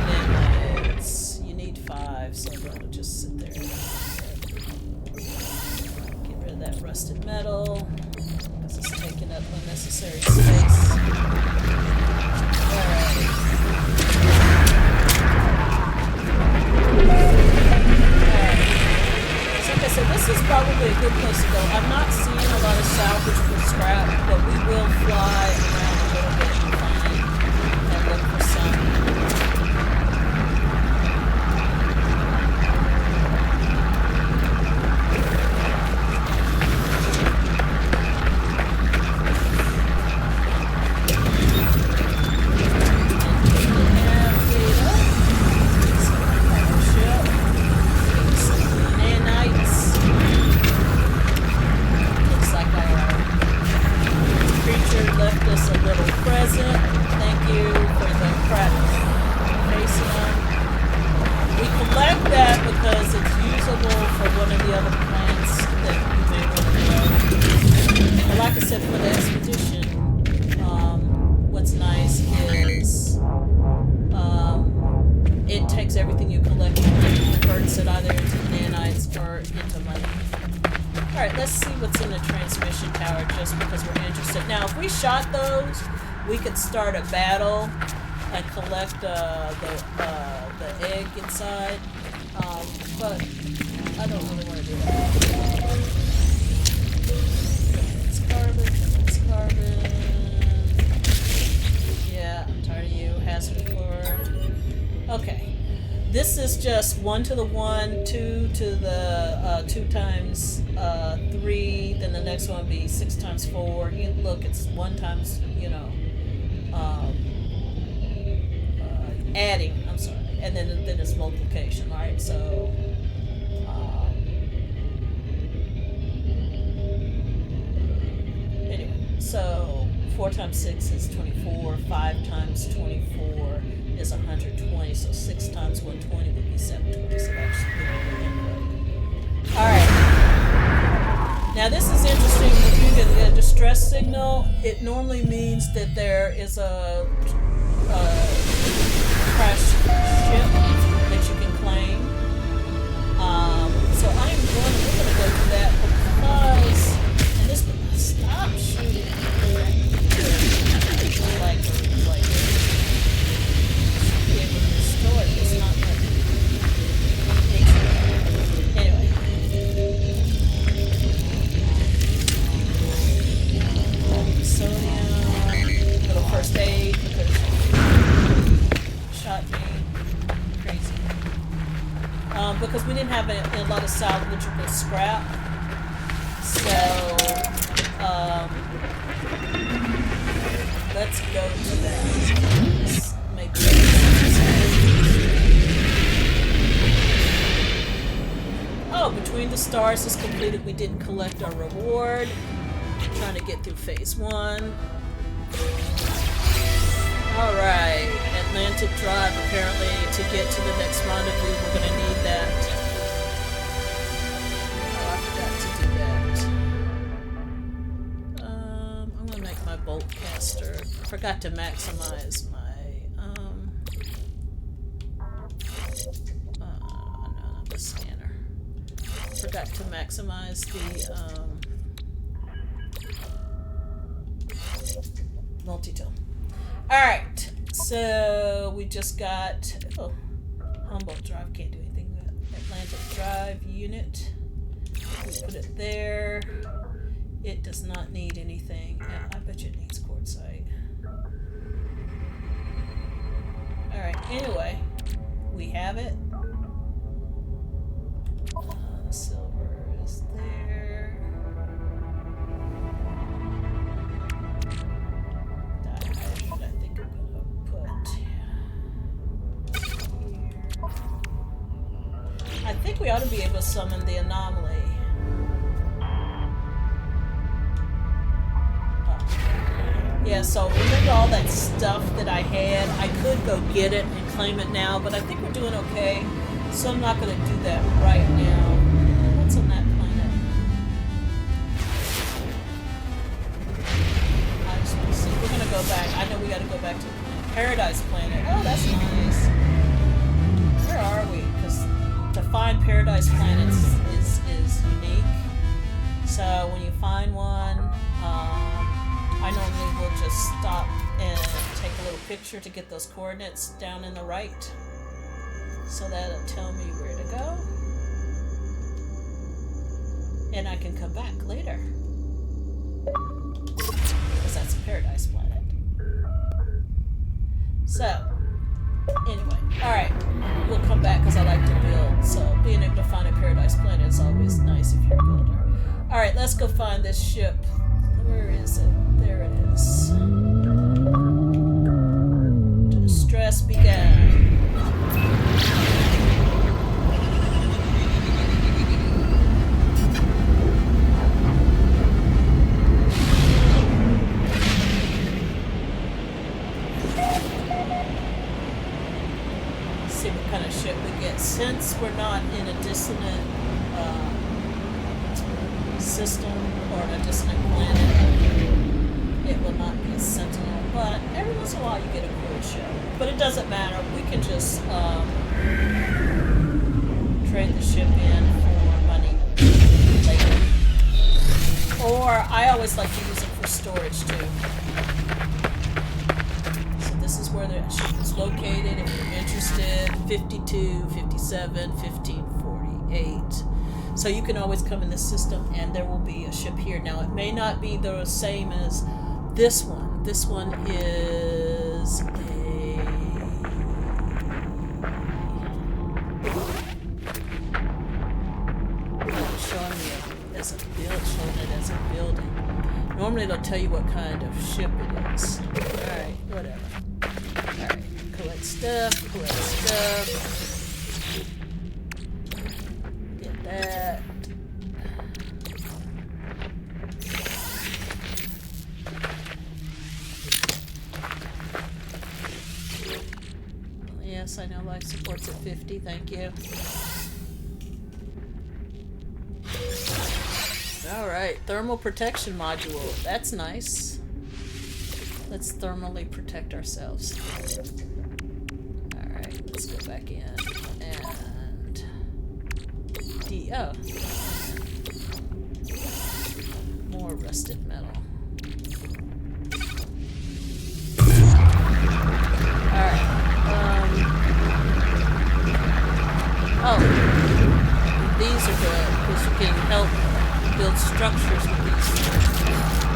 Minutes. You need 5, so don't just sit there. Get rid of that rusted metal because it's taking up unnecessary space. Alright. Like I said, this is probably a good place to go. I'm not seeing a lot of salvage for scrap, but we will fly around a little bit and find and look for some. Left us a little present. Thank you for the crack facing. We collect that because it's usable for one of the other plants that you may want to grow. But like I said, for the expedition, what's nice is it takes everything you collect and converts it either into nanites or into money. Alright, let's see what's in the transmission tower just because we're interested. Now, if we shot those, we could start a battle and collect the egg inside. But I don't really want to do that. It's carbon, it's carbon. Yeah, I'm tired of you. Hazard fluoride. Okay. This is just 1 to the 1, 2 to the 2 times 3, then the next one would be 6 times 4. Look, it's 1 times, adding, I'm sorry, and then it's multiplication, alright, so, anyway, so 4 times 6 is 24, 5 times 24 is 120, so 6 times 120 would be 720, so that's the input. Alright. Now this is interesting. If you get a distress signal, it normally means that there is a crashed ship that you can claim. So we're going to go to that because, and this, stop shooting. Like, it's not like anyway. Sodium, little first aid because shot me crazy. Because we didn't have a lot of salvageable scrap, so let's go to that. Maybe. Oh, Between the Stars is completed. We didn't collect our reward. Trying to get through phase 1. Alright, Atlantic Drive apparently to get to the next rendezvous. We're going to need that. forgot to maximize my no, not the scanner. Forgot to maximize the multi-tool. Alright, so we just got Humboldt Drive, can't do anything with it. Atlantic Drive unit. We put it there. It does not need anything. I bet you it needs quartzite. Alright, anyway, we have it. Silver is there. Dihydrate, I think I'm gonna put here. I think we ought to be able to summon the anomaly. Yeah, so remember all that stuff that I had? I could go get it and claim it now, but I think we're doing okay. So I'm not going to do that right now. What's on that planet? I just want to see. We're going to go back. I know we got to go back to the Paradise Planet. Oh, that's nice. Where are we? Because to find Paradise Planets is unique. So when you find one, I normally will just stop and take a little picture to get those coordinates down in the right. So that'll tell me where to go. And I can come back later. Because that's a Paradise Planet. So, anyway. Alright. We'll come back because I like to build. So being able to find a Paradise Planet is always nice if you're a builder. Alright, let's go find this ship. Where is it? There it is. Distress began. See what kind of ship we get. Since we're not in a dissonant system or a dissonant planet, it will not be a sentinel, but every once in a while you get a cool ship. But it doesn't matter, we can just trade the ship in for money later. Or I always like to use it for storage too. So this is where the ship is located if you're interested. 52, 57, 1548. So you can always come in this system and there will be a ship here. Now it may not be the same as this one. This one is showing it as a building. Normally it'll tell you what kind of ship it is. Alright, whatever. Alright, collect stuff. Get that. Yes, I know life support's at 50, thank you. Alright, thermal protection module. That's nice. Let's thermally protect ourselves. Alright, let's go back in. And... oh. More rusted metal. Alright. Oh. These are good, because you can help build structures with these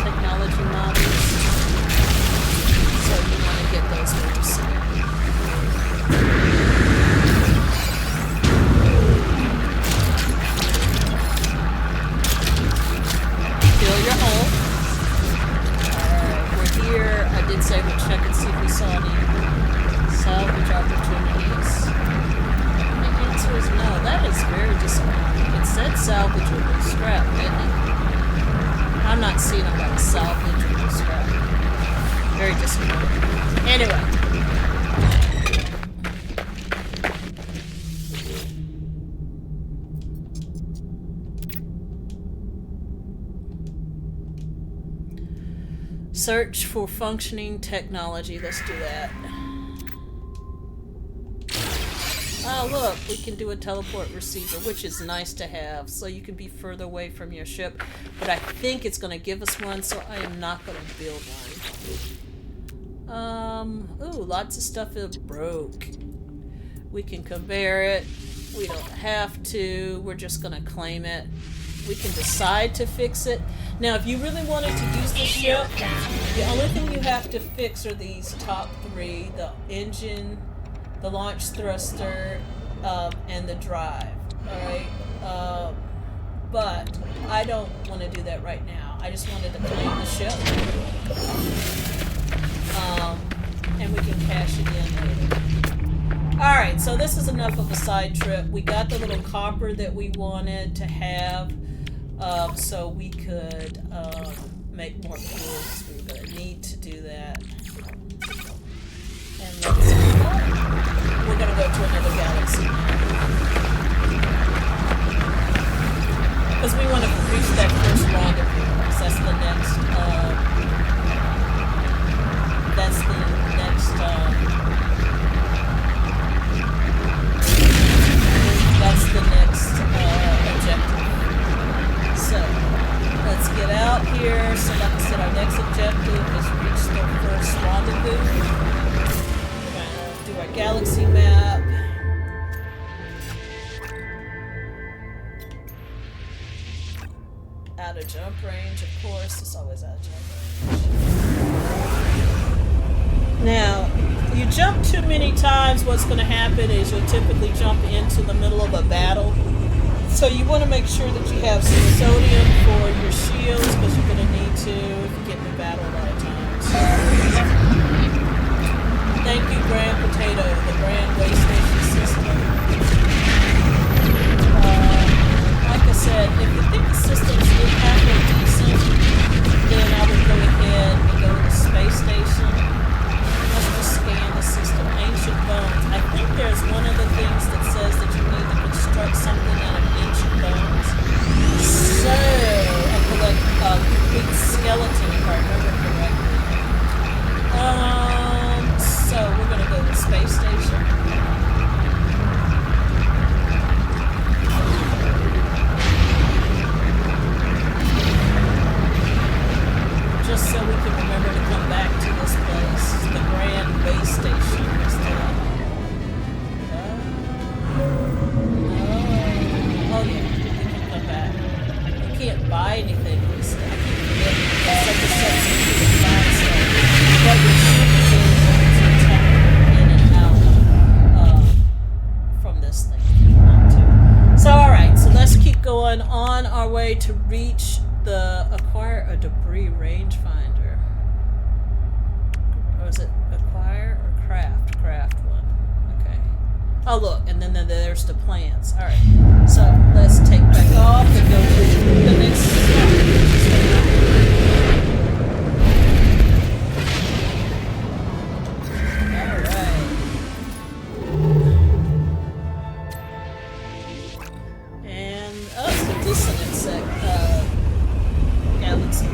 technology models. So you want to get those very soon. Fill your hole. Alright, we're here. I did say we'll check and see if we saw any salvage opportunities. The answer is no. That is very disappointing. It said salvage or scrap, didn't it? I'm not seeing a lot of salvage or scrap. Very disappointing. Anyway. Search for functioning technology. Let's do that. Oh, look, we can do a teleport receiver, which is nice to have, so you can be further away from your ship. But I think it's going to give us one, so I am not going to build one. Ooh, lots of stuff is broke. We can conveyor it. We don't have to. We're just going to claim it. We can decide to fix it. Now, if you really wanted to use the ship, the only thing you have to fix are these top three: the engine, the launch thruster, and the drive. Alright? But I don't want to do that right now. I just wanted to claim the ship. And we can cash it in later. Alright, so this is enough of a side trip. We got the little copper that we wanted to have, so we could make more tools. We're going to need to do that. And let's we're going to go to another galaxy now. Because we want to reach that first rendezvous. That's the next, that's the next, objective. So, let's get out here. So, like I said, our next objective is reach the first rendezvous. Do our galaxy map. Out of jump range, of course. It's always out of jump range. Now, you jump too many times, what's going to happen is you'll typically jump into the middle of a battle. So you want to make sure that you have some sodium for your shields, because you're going to need to if you get in a battle a lot of times. Thank you, Grand Potato, the Grand Way Station system. Like I said, if you think the system's halfway decent, then I would go ahead and go to the space station. Let's just scan the system. Ancient bones. I think there's one of the things that says that you need to construct something out of ancient bones. So, I collect a big skeleton, if I remember correctly. So we're going to go to the space station. Just so we can remember to come back to this place. The Grand Way Station. Oh yeah, we can come back. You can't buy anything from this stuff. It's like a substitute to buy stuff. But we should be able to tap in and out from this thing if you want to. So alright, so let's keep going on our way to reach the acquire a debris rangefinder. Or is it acquire or craft? Craft one. Okay. Oh look, and then there's the plants. Alright. So let's take back off and go to the next step. Alright. And it's the dissonant galaxy.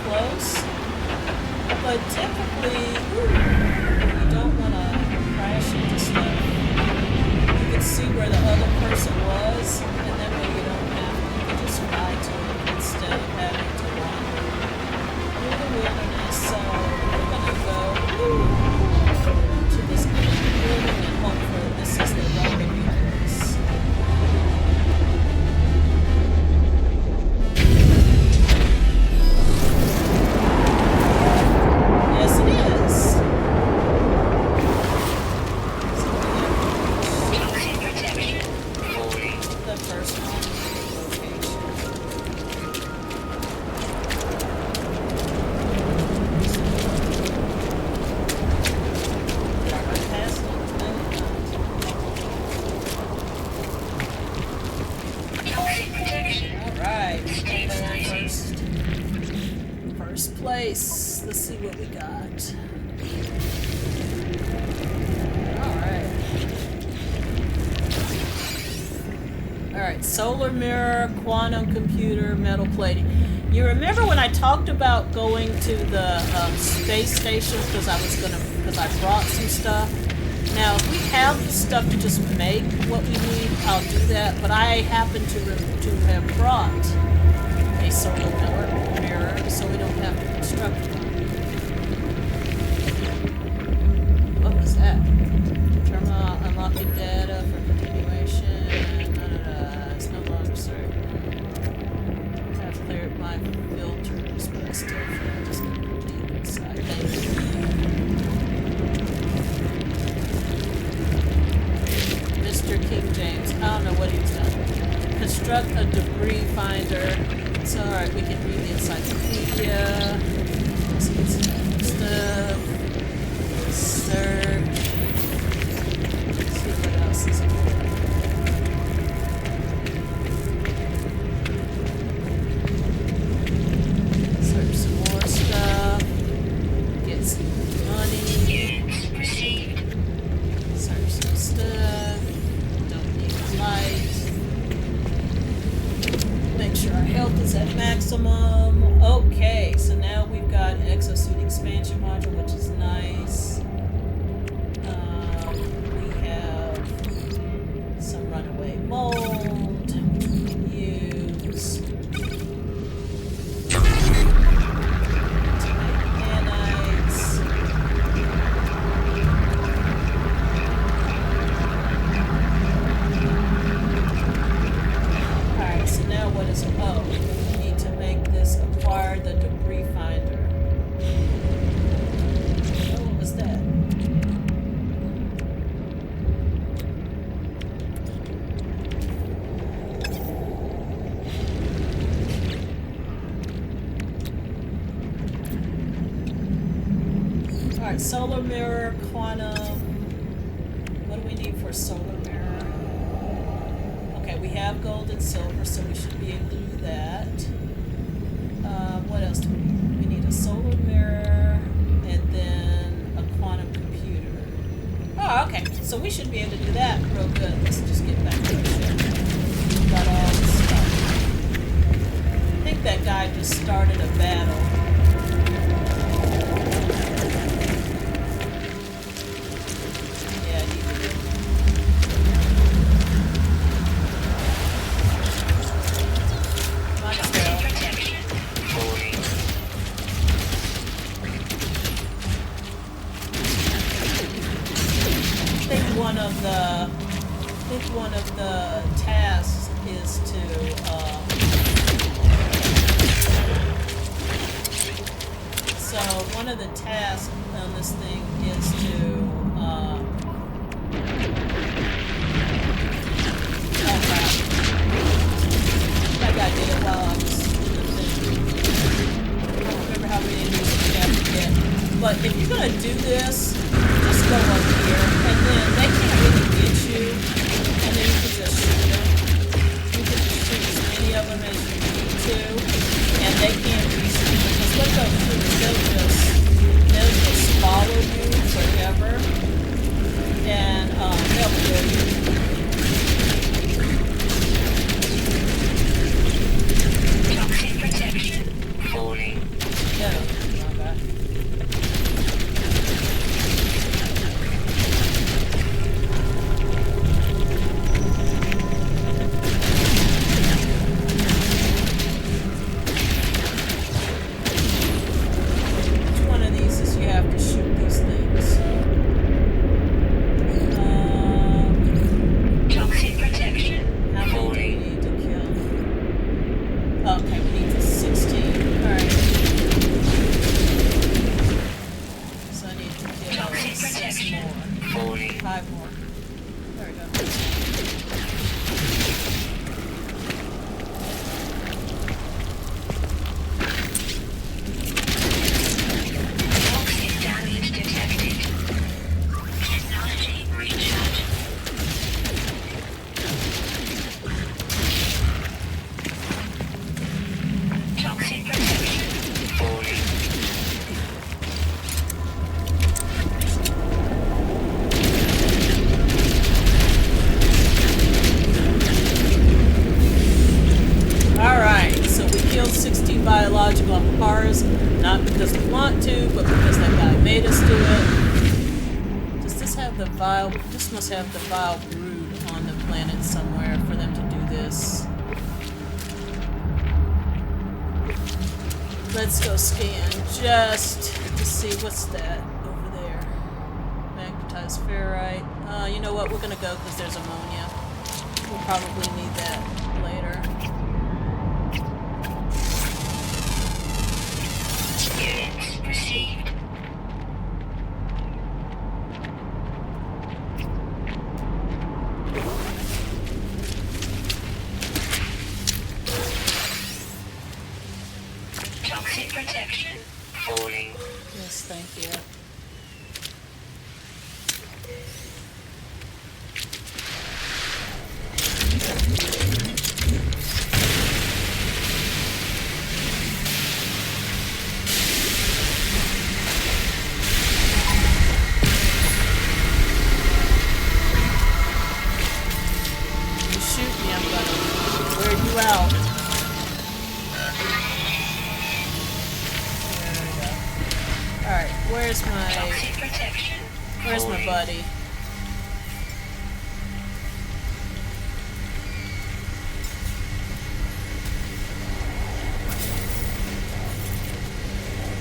close. But typically, you don't want to crash into stuff. You can see where the other person was, and then when you don't have to, you can just fly to it instead of having to wander through the wilderness. So we're gonna go to this building and hopefully this is the rendezvous place. Yes, it is. So Toxic protection falling. the first rendezvous location. Did I run past it? No, Toxic protection all right. stabilizing. First place. Let's see what we got. All right. Solar mirror, quantum computer, metal plating. You remember when I talked about going to the space station because I brought some stuff. Now, if we have the stuff to just make what we need, I'll do that. But I happen to have brought a solar mirror, so we don't have to construct one. What was that? Terminal unlocking data for continuation. It's no longer certain. I've cleared my filters, but I still feel just deep inside. Mr. King James. I don't know what he's done. Construct a debris finder. It's alright, we can read the encyclopedia. See some stuff. Search. See what else is important. Search some more stuff. Get some money. Units received. Search some stuff. Don't need light. Make sure our health is at maximum. Okay, so now we've got exosuit expansion module, which is nice. We have some runaway mold, which we can use. To make nanites. Alright, so now what is it? Oh, we need to make this acquire the debris finder. Oh, what was that? Alright, solar mirror, quantum. What do we need for solar mirror? Okay, we have gold and silver, so we should be able to do that. What else do we need? We need a solar mirror and then a quantum computer. Oh, okay. So we should be able to do that real good. Let's just get back to the ship. We've got all this stuff. I think that guy just started a battle. Yeah, he did. Might as well. Protection falling. I think one of the tasks is to so one of the tasks on this thing is to oh crap. That guy did it while I was in the thing. I don't remember how many of these we have to get. But if you're gonna do this, just go up here, and then they can't really get you, and then you can just shoot them. You can just shoot as many of them as you need to, and they can't reach you, because what they'll do is they'll just follow you forever, and they'll kill you. Toxic protection falling. because we want to, but because that guy made us do it. Does this have the vile... This must have the vile brood on the planet somewhere for them to do this. Let's go scan just to see what's that over there. Magnetized ferrite. You know what? We're gonna go because there's ammonia. We'll probably need that later. Units received. Toxic protection falling. Yes, thank you. You shoot me, I'm gonna wear you out. There we go. Alright, where's Toxic protection my falling. buddy?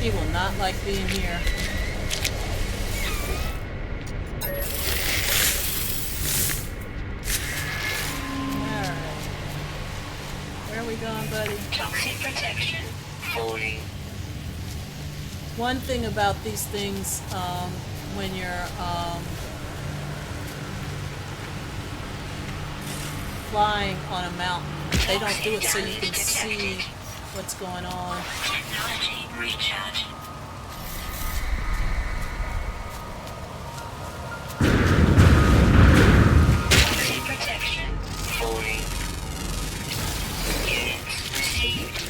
He will not like being here. Alright. Where are we going, buddy? Toxic protection falling. One thing about these things, when you're flying on a mountain, they don't do it so you can see what's going on. Technology recharge. Toxic protection falling. Units received.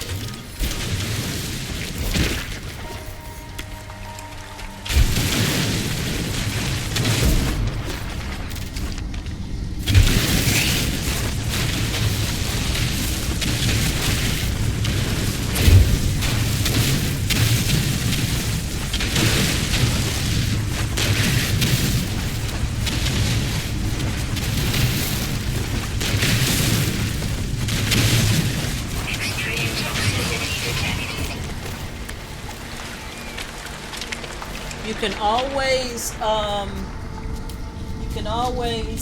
Extreme toxicity detected. You can always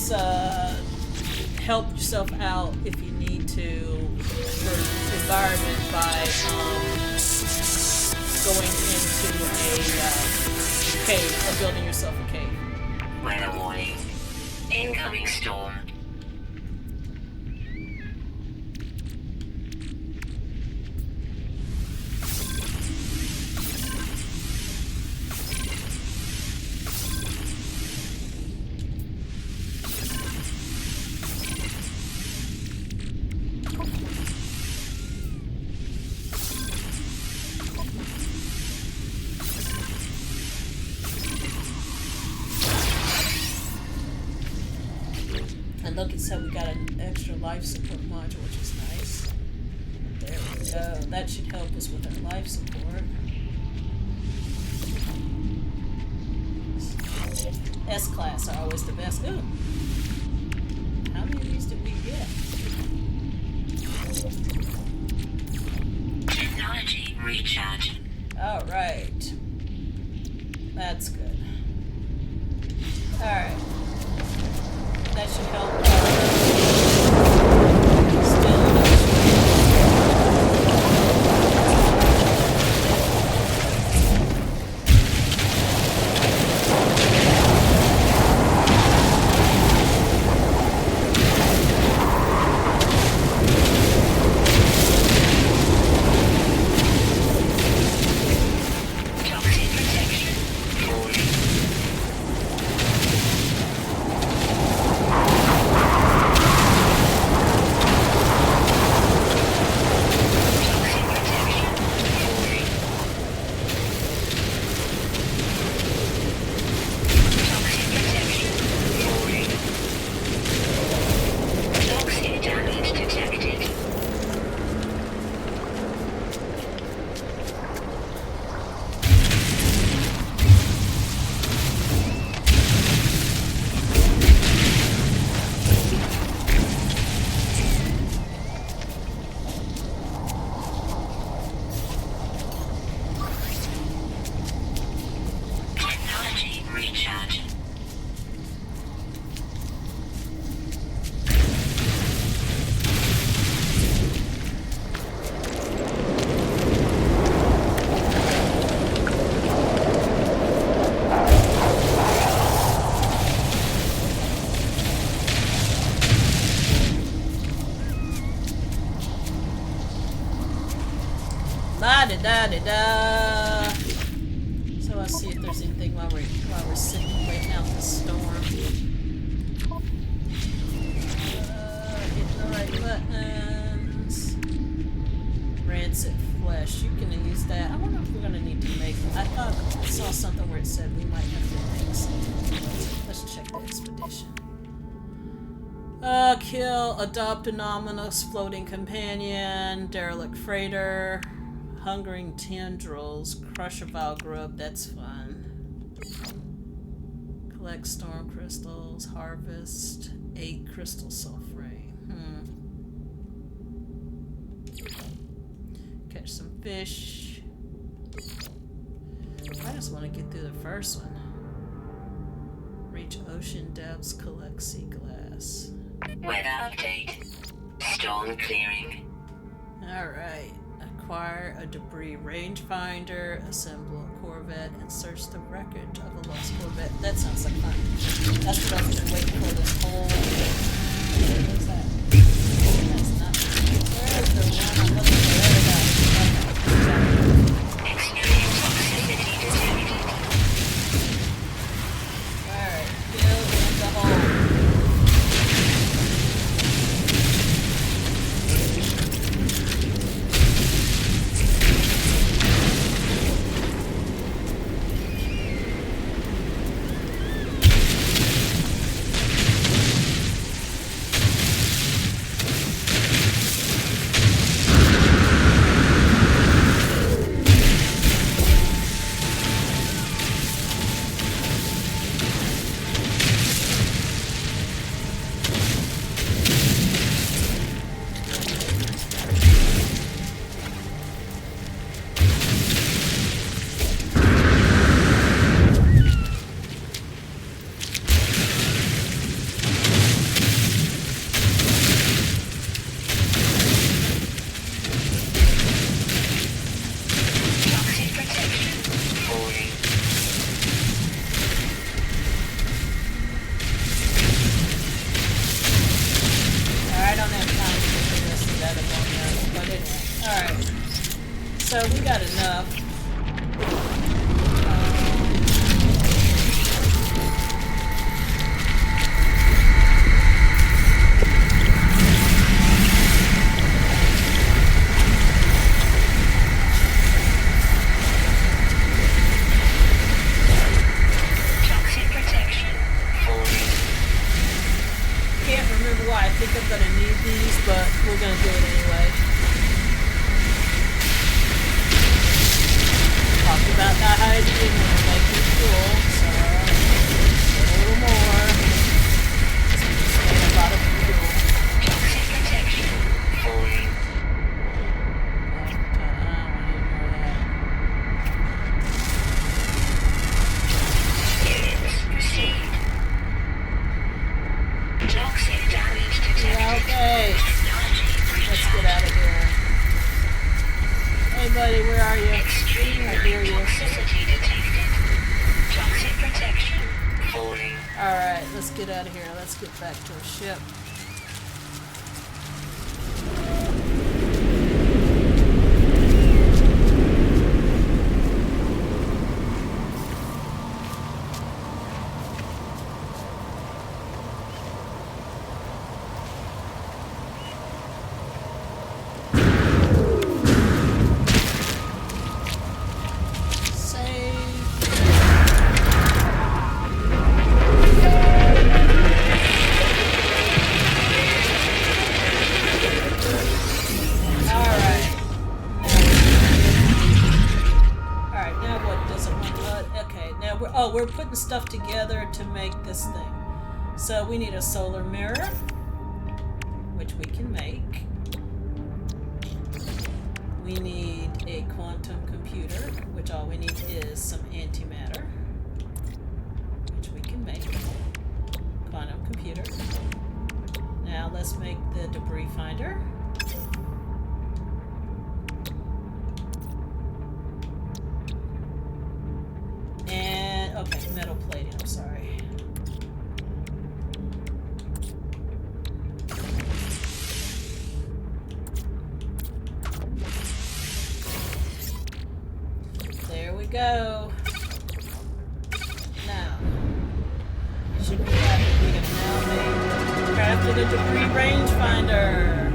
help yourself out if you need to for environment by going into a cave or building yourself a cave. Weather warning. Incoming storm. And look, it said we got an extra life support module, which is nice. There we go. That should help us with our life support. S-class are always the best. Ooh. How many of these did we get? Technology recharge. Alright. That's good. Alright. That should help. Toxic protection falling. Da-da-da. So I'll see if there's anything while we're sitting waiting out the storm. Hitting the right buttons. Rancid flesh. You can use that. I wonder if we're gonna need to make. I thought I saw something where it said we might have to make something. Let's check the expedition. Kill, adopt anomalous floating companion, derelict freighter, hungering tendrils, crush a vile grub. That's fun. Collect storm crystals, harvest 8 crystal sulfurate. Catch some fish. I just want to get through the first one. Reach ocean depths, collect sea glass. Weather update. Storm clearing. Alright. Acquire a debris rangefinder, assemble a corvette, and search the wreckage of a lost corvette. That sounds like fun. That's what I've been waiting for this whole... What is that? That's not... Where is the one I'm looking for? There we go. Extreme toxicity detected. Alright. Fill in the hole. So we got enough. Toxic protection. Can't remember why. I think I'm gonna need these, but we're gonna do it anyway. Talked about that hydrogen and making fuel, so a little more. Just made a lot of fuel. Toxic protection. Falling. Units received. Toxic damage detected. Yeah, okay. Let's get out of here. Hey buddy, where are you? Extreme I hear you. toxicity detected. Toxic protection. Falling. Alright, let's get out of here. Let's get back to our ship. We're putting stuff together to make this thing. So we need a solar mirror, which we can make. We need a quantum computer, which all we need is some antimatter, which we can make. Quantum computer. Now let's make the debris finder. And, okay, metal plating, I'm sorry. go. Now, should be happy. We have now made crafted a debris rangefinder.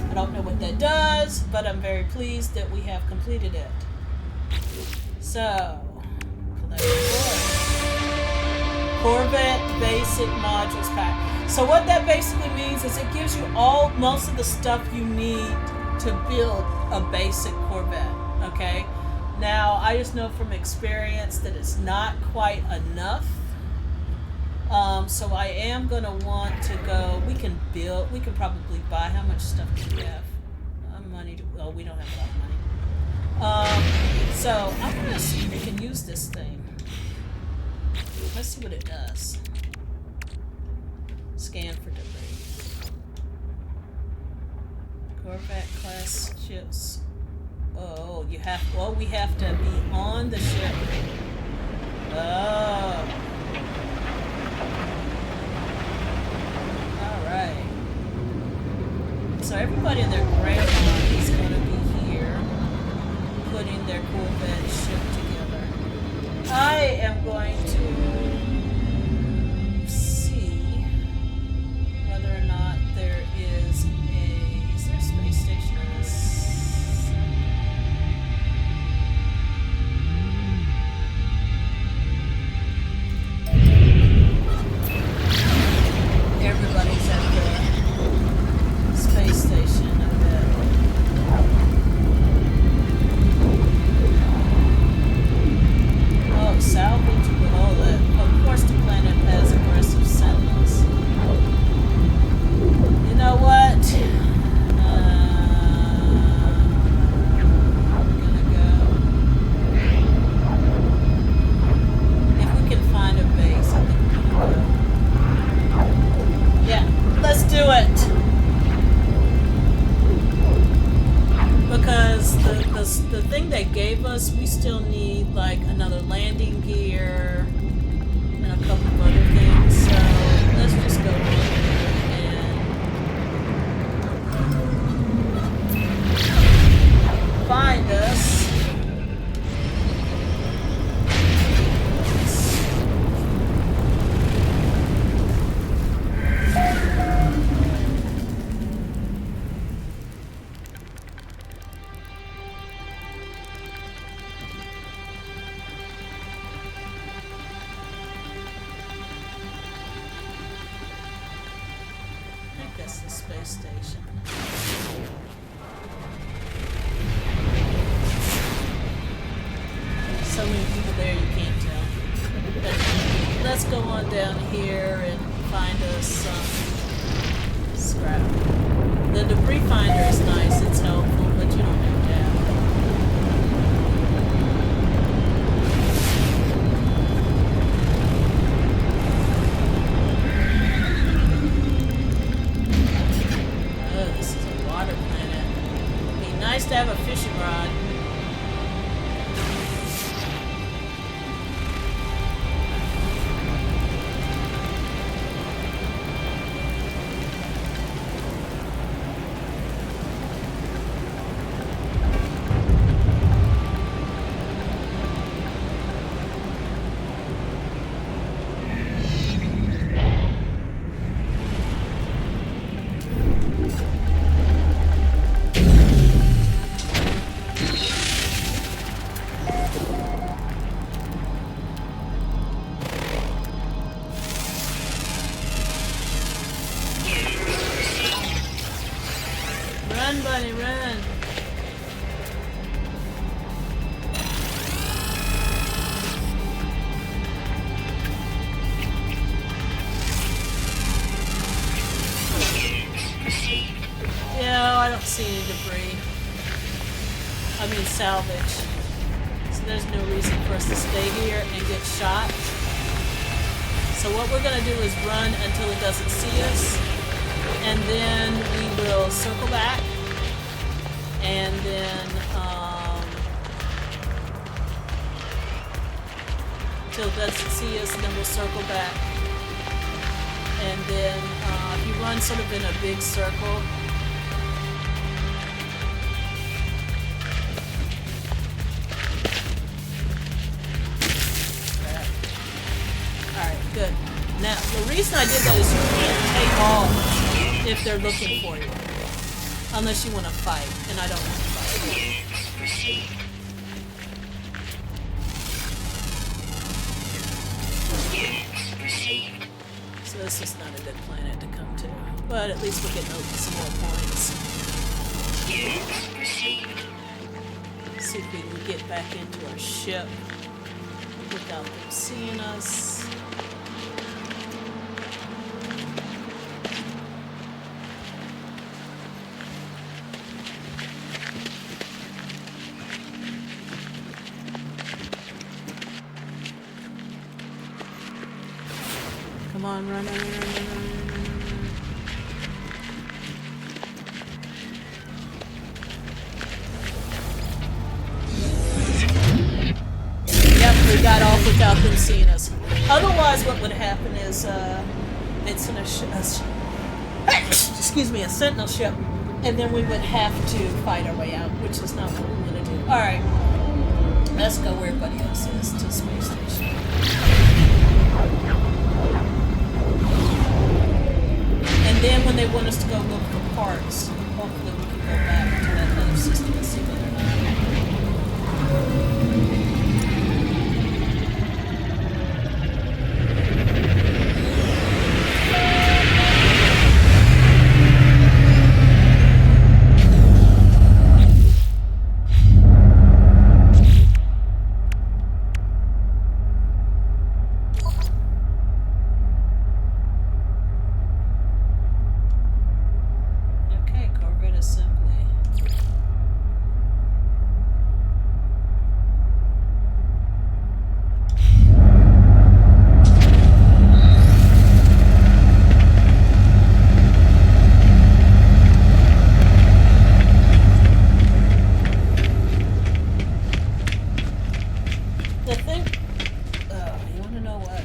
I don't know what that does, but I'm very pleased that we have completed it. So, Corvette basic modules pack. So what that basically means is it gives you most of the stuff you need to build a basic Corvette. Okay. Now I just know from experience that it's not quite enough. So I am gonna want to go. We can probably buy. How much stuff do we have? Money. We don't have a lot of money. So I'm gonna see if we can use this thing. Let's see what it does. Scan for debris. Corvette class ships. Oh, we have to be on the ship. Oh. Alright. So everybody and their grandma is going to be here putting their Corvette ship together. I am going to see whether or not there is there a space station in this? Everybody's at the space station, I bet. Oh, salvage. Of course the planet has aggressive sentinels. You know what? I'm gonna go. If we can find a base, I think we're gonna go. Yeah, let's do it. Because the thing they gave us, we still need like another landing gear and a couple of other things. So let's just go and find us. That's the space station. So many people there you can't tell. But let's go on down here and find us some scrap. The debris finder is nice, it's helpful, but you don't have to have it. Nice to have a fishing rod. Run, bunny, run. Yeah, I don't see any debris. I mean salvage. So there's no reason for us to stay here and get shot. So what we're gonna do is run until it doesn't see us. And then we will circle back, and then till it doesn't see us, and then we'll circle back. And then if you run sort of in a big circle, Good. Now, the reason I did that is you can't take off if they're looking for you. Unless you want to fight, and I don't want to fight. Units received. Units received. So this is not a good planet to come to. But at least we're getting some more points. Units received. See if we can get back into our ship without them seeing us. Come on, run, run, run, run, run, run, run. Yep, we got off without them seeing us. Otherwise, what would happen is they'd send excuse me, a sentinel ship, and then we would have to fight our way out, which is not what we want to do. All right, let's go where everybody else is, to space station. And then when they want us to go look for parts, hopefully we can go back to that other system and see whether or not. Okay, corvette assembly. The thing, you want to know what?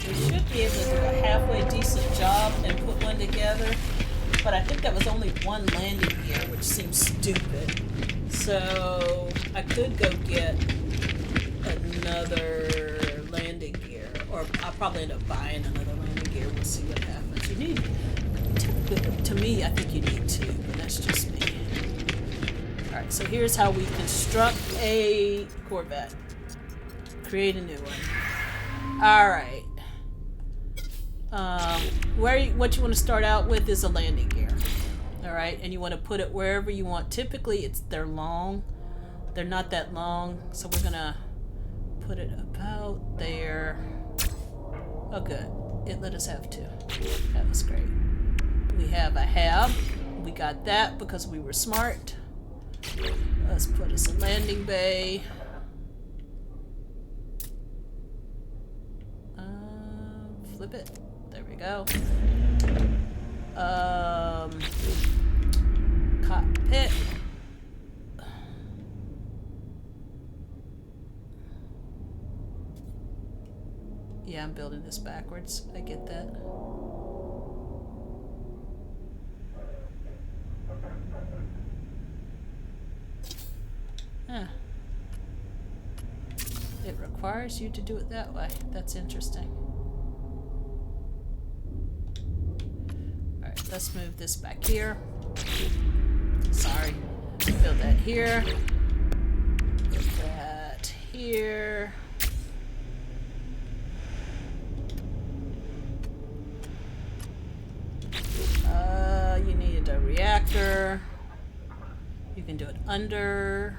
We should be able to do a halfway decent job and put one together, but I think that was only one landing gear, which seems stupid. So I could go get another landing gear, or I'll probably end up buying another landing gear. We'll see what happens. You need, to me, I think you need two, but that's just me. Alright, so here's how we construct a corvette. Create a new one. Alright. What you want to start out with is a landing gear. Alright, and you want to put it wherever you want. Typically, they're long. They're not that long, so we're gonna put it about there. Oh, good. It let us have two. That was great. We have a hab. We got that because we were smart. Let's put us a landing bay. Flip it. There we go. Cockpit. Yeah, I'm building this backwards. I get that. Huh. It requires you to do it that way. That's interesting. Alright, let's move this back here. Sorry. Build that here. Build that here. You needed a reactor. You can do it under.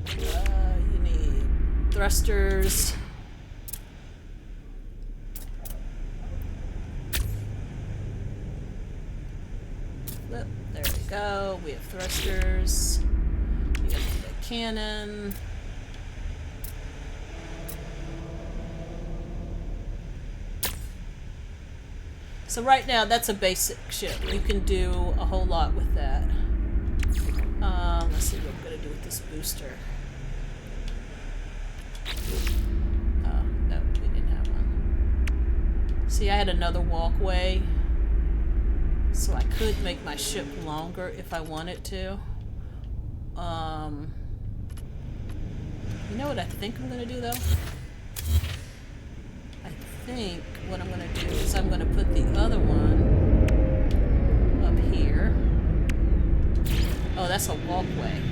You need thrusters. There we go. We have thrusters. We got the cannon. So right now, that's a basic ship. You can do a whole lot with that. Let's see what I'm going to do with this booster. Oh, no, we didn't have one. See, I had another walkway. So I could make my ship longer if I wanted to. You know what I think I'm going to do, though? I think what I'm going to do is I'm going to put the other one up here. Oh, that's a walkway.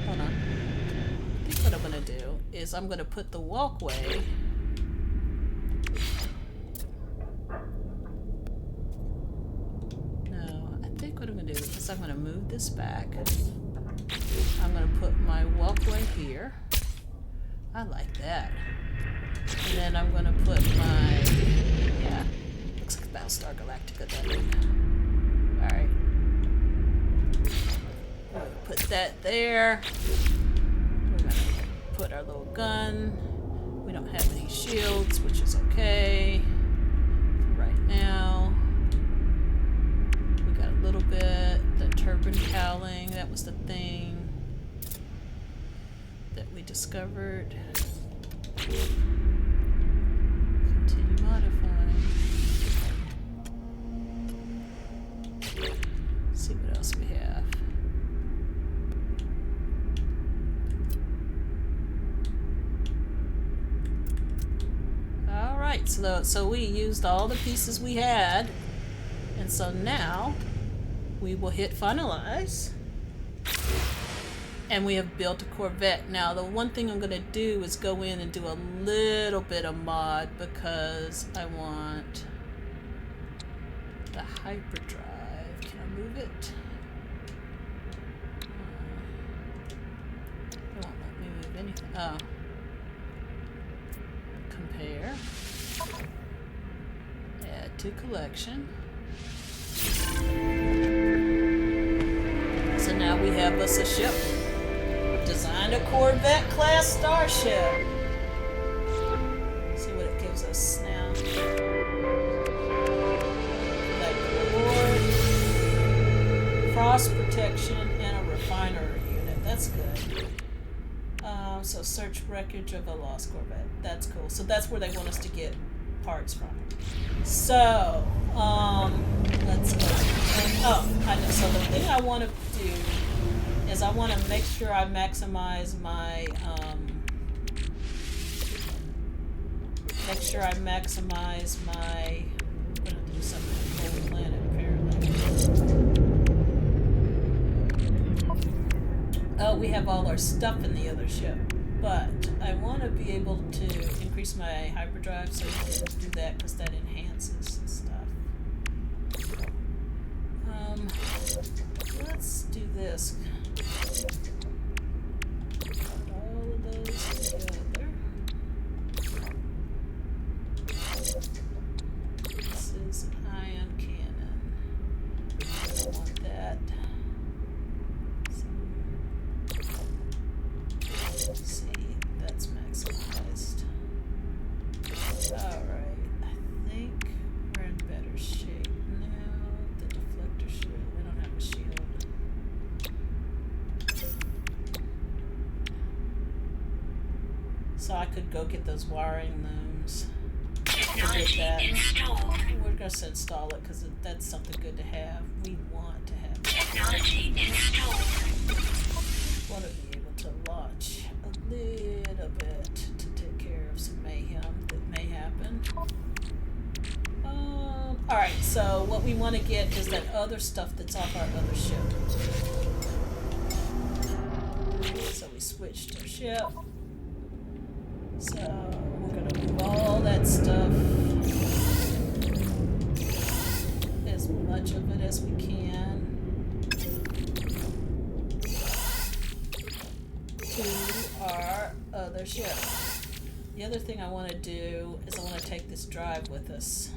Hold on. I think what I'm going to do is I'm going to put the walkway what I'm going to do is I'm going to move this back. I'm going to put my walkway here. I like that. And then I'm going to put my, yeah, looks like Battlestar Galactica, doesn't it? Alright. We're going to put that there. We're going to put our little gun. We don't have any shields, which is okay for right now. A little bit. The turbine cowling, that was the thing that we discovered. Continue modifying. See what else we have. Alright, so we used all the pieces we had, and so now we will hit finalize, and we have built a Corvette. Now the one thing I'm going to do is go in and do a little bit of mod because I want the hyperdrive. Can I move it? It won't let me move anything. Oh. Compare. Add to collection. So now we have us a ship. Designed a Corvette class starship. See what it gives us now. Reward, frost protection, and a refiner unit. That's good. So search wreckage of a lost Corvette. That's cool. So that's where they want us to get parts from. So, let's go. Oh, I know. So the thing I want to do is I want to make sure I maximize my, I'm going to do something with the whole planet, apparently. Oh, we have all our stuff in the other ship. But I want to be able to increase my hyperdrive so we can do that because that enhances stuff. Let's do this. Put all of those together. This is an ion cannon. I don't want that. Let's see, that's maximized. Alright, I think we're in better shape now. The deflector shield, we don't have a shield. So I could go get those wiring looms. Technology installed. We're going to install it because that's something good to have. We want to have it. Technology installed. Want to be able to launch a little bit to take care of some mayhem that may happen. Alright, so what we want to get is that other stuff that's off our other ship. So we switched our ship. So we're going to move all that stuff, as much of it as we can, to our other ship. The other thing I want to do is I want to take this drive with us.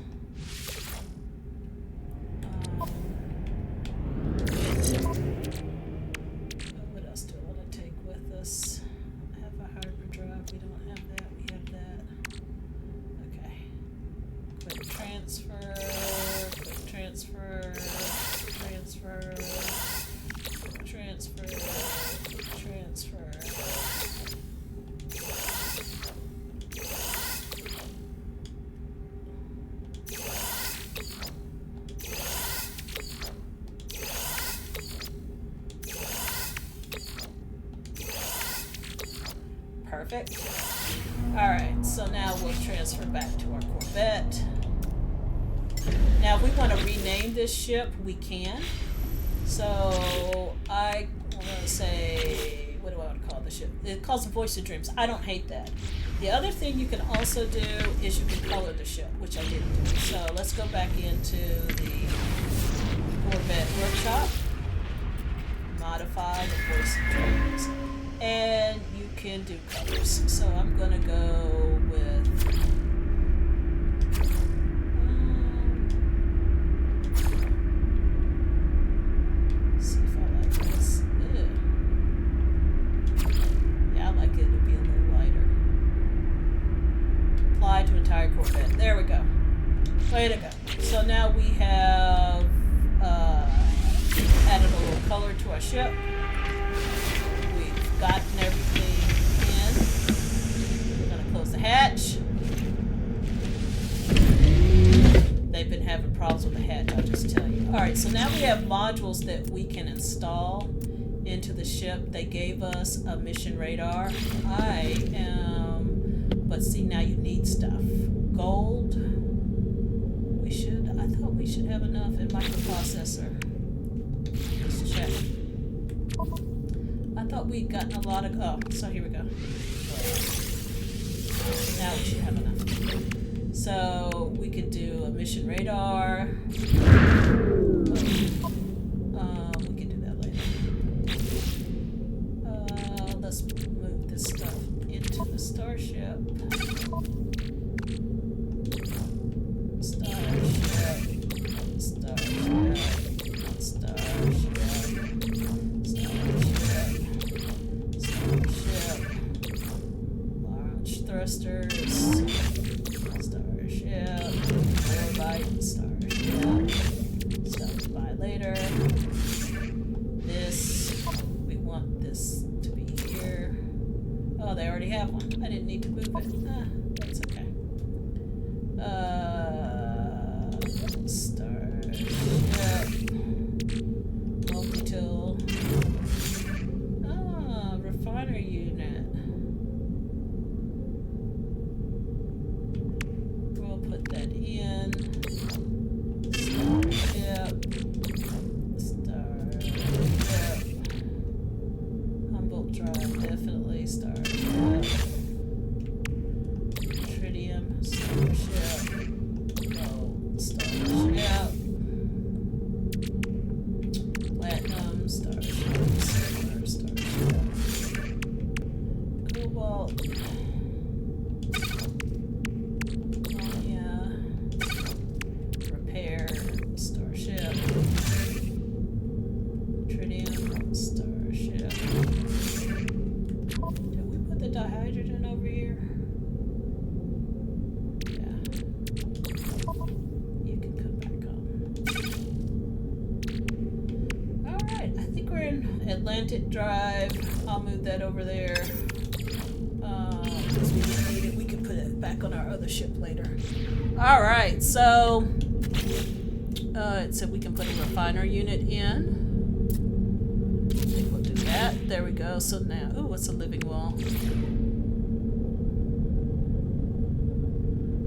Perfect. Alright, so now we'll transfer back to our Corvette. Now, if we want to rename this ship, we can. So, I want to say, what do I want to call the ship? It calls the Voice of Dreams. I don't hate that. The other thing you can also do is you can color the ship, which I didn't do. So, let's go back into the Corvette workshop. Modify the Voice of Dreams. And you can do colors. So, I'm going to go with... to entire Corvette. There we go. Way to go. So now we have added a little color to our ship. We've gotten everything in. We're going to close the hatch. They've been having problems with the hatch, I'll just tell you. Alright, so now we have modules that we can install into the ship. They gave us a mission radar. But see, now you need stuff. Gold. I thought we should have enough in microprocessor. Let's check. I thought we'd gotten a lot of, so here we go. Now we should have enough. So we could do a mission radar. We can do that later. Let's move this stuff into the starship. Launch thrusters. Starship. Orbite. Starship. Stop by later. This. We want this to be here. Oh, they already have one. I didn't need to move it. That's okay. Starship. Multi-tool. Refiner unit. We'll put that in. Starship. Humboldt drive, definitely. Starship. Tritium. Starship. Gold. Starship. Platinum. Starship. Silver. Starship. Cobalt. Ammonia. Repair. Starship. Tritium. Starship. Did we put the dihydrogen over here? Yeah. You can come back on. Alright, I think we're in Atlantic Drive. I'll move that over there. Because we didn't need it. We can put it back on our other ship later. Alright, so it said we can put a refiner unit in. I think we'll do that. There we go. So now, oh, what's a living wall?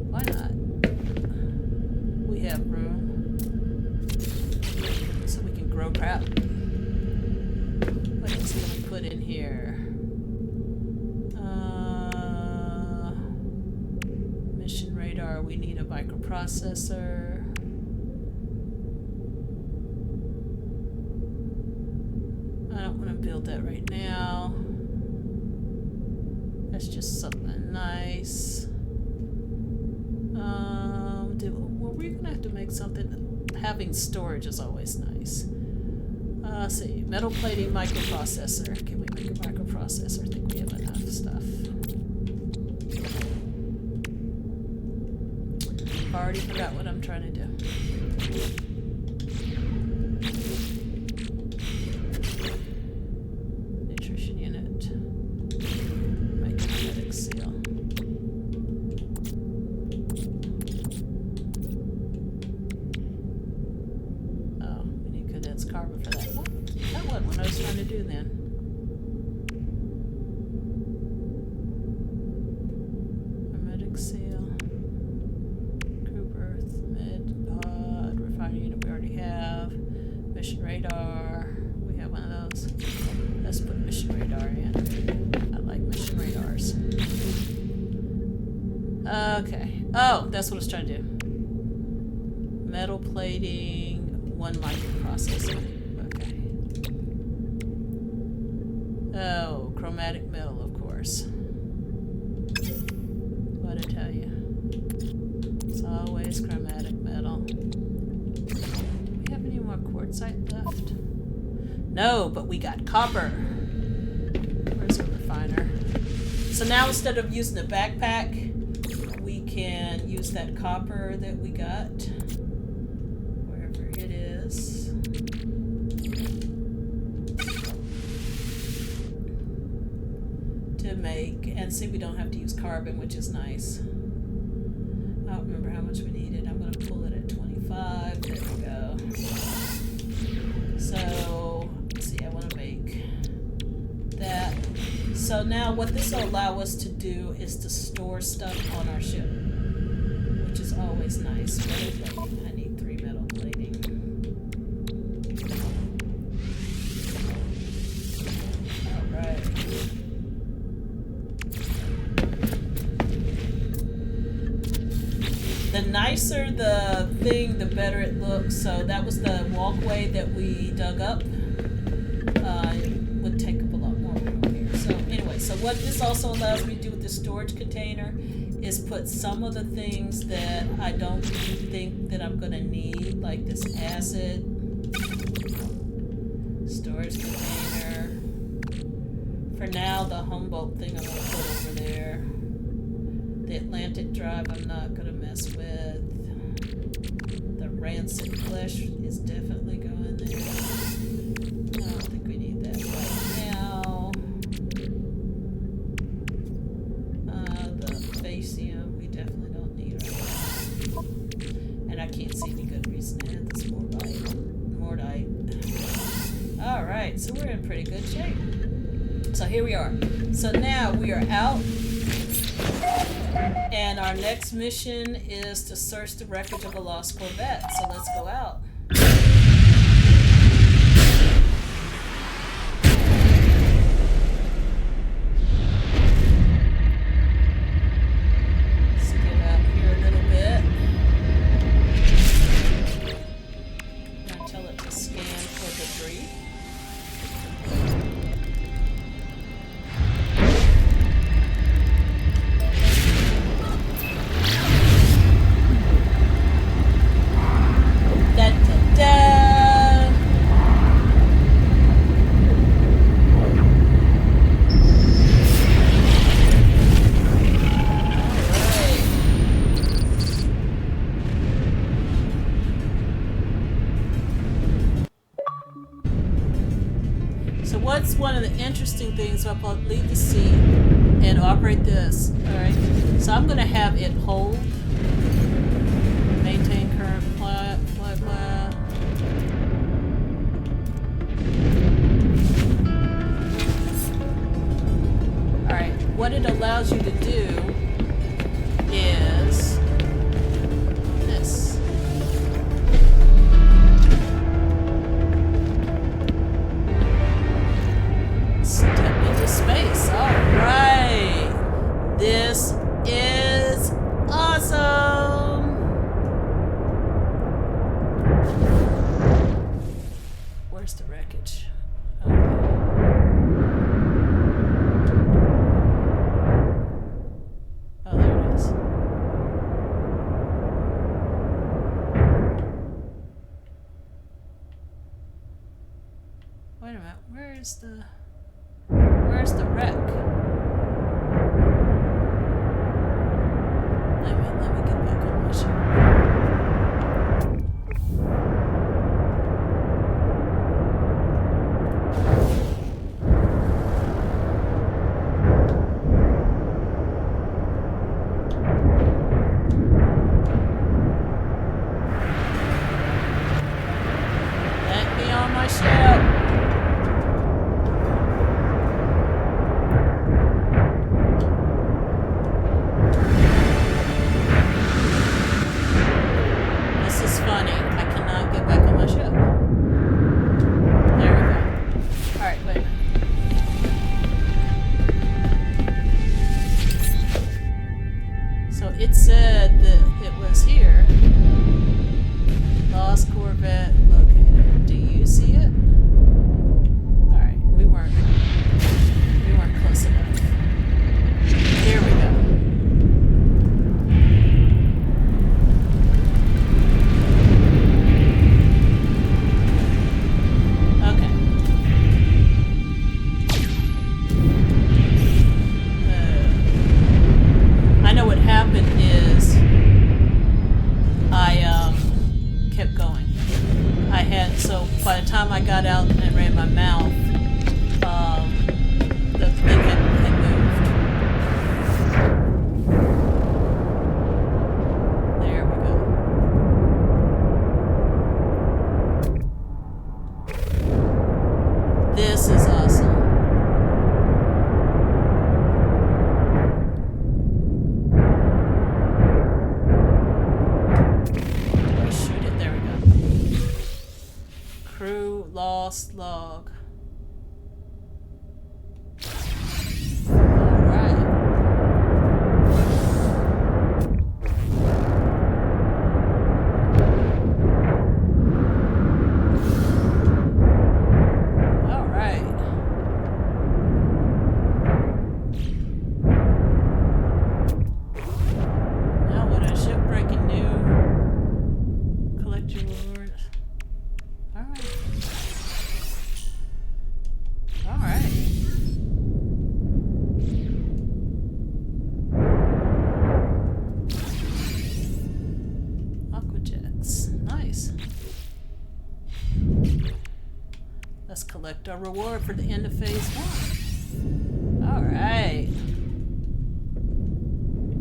Why not? We have room. So we can grow crap. What else can we put in here? Mission radar, we need a microprocessor. I don't want to build that right now. That's just something nice. Well, we're gonna have to make something. Having storage is always nice. Let's see, metal plating microprocessor. Can we make a microprocessor? I think we have enough stuff. I've already forgot what I'm trying to do. Nutrition unit. Magnetic seal. Oh, we need condensed carbon for that. That wasn't what I was trying to do then. radar. We have one of those. Let's put mission radar in. I like mission radars. Okay. Oh, that's what I was trying to do. Metal plating, 1 microprocessor. Okay. Oh, chromatic metal, of course. What'd I tell you? It's always chromatic metal. Do we have any more quartzite left? No, but we got copper. Where's the refiner? So now instead of using the backpack, we can use that copper that we got. Wherever it is. To make, and see, we don't have to use carbon, which is nice. I don't remember how much we needed. I'm going to pull it at 25. There we go. So, let's see, I want to make that. So now what this will allow us to do is to store stuff on our ship, which is always nice. Metal plating. I need 3 metal plating. Alright. The nicer the thing, the better it looks. So that was the walkway that we dug up. It would take up a lot more room here. So anyway, so what this also allows me to do with the storage container is put some of the things that I don't think that I'm going to need, like this acid. Storage container. For now, the Humboldt thing I'm going to put over there. The Atlantic drive I'm not going to mess with. The rancid flesh is definitely going there. I don't think we need that right now. The Facium we definitely don't need right now. And I can't see any good reason to add this Mordite. Alright, so we're in pretty good shape. So here we are. So now we are out. And our next mission is to search the wreckage of a lost corvette. So let's go out. Let's get out here a little bit. Now tell it to scan for debris. What's one of the interesting things? So I'll leave the seat and operate this. Alright. So I'm going to have it hold. Maintain current flight. Alright. What it allows you to do is this. Space. All right. This is awesome. Where's the wreckage? Okay. Oh, there it is. Wait a minute. Where's the wreck? Let me get back on my ship. Let me on my ship. Funny, I cannot get back on my ship. I got out and ran my mouth, the thing had moved. There we go. This is awesome. Shoot it. There we go. Crew lost log. Alright. Alright. Now what? A shipbreaking new. Collect your rewards. Alright. Alright. Aquajets. Nice. Let's collect our reward for the end of phase 1. Alright.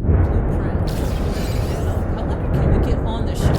Blueprint. I wonder, can we get on the ship?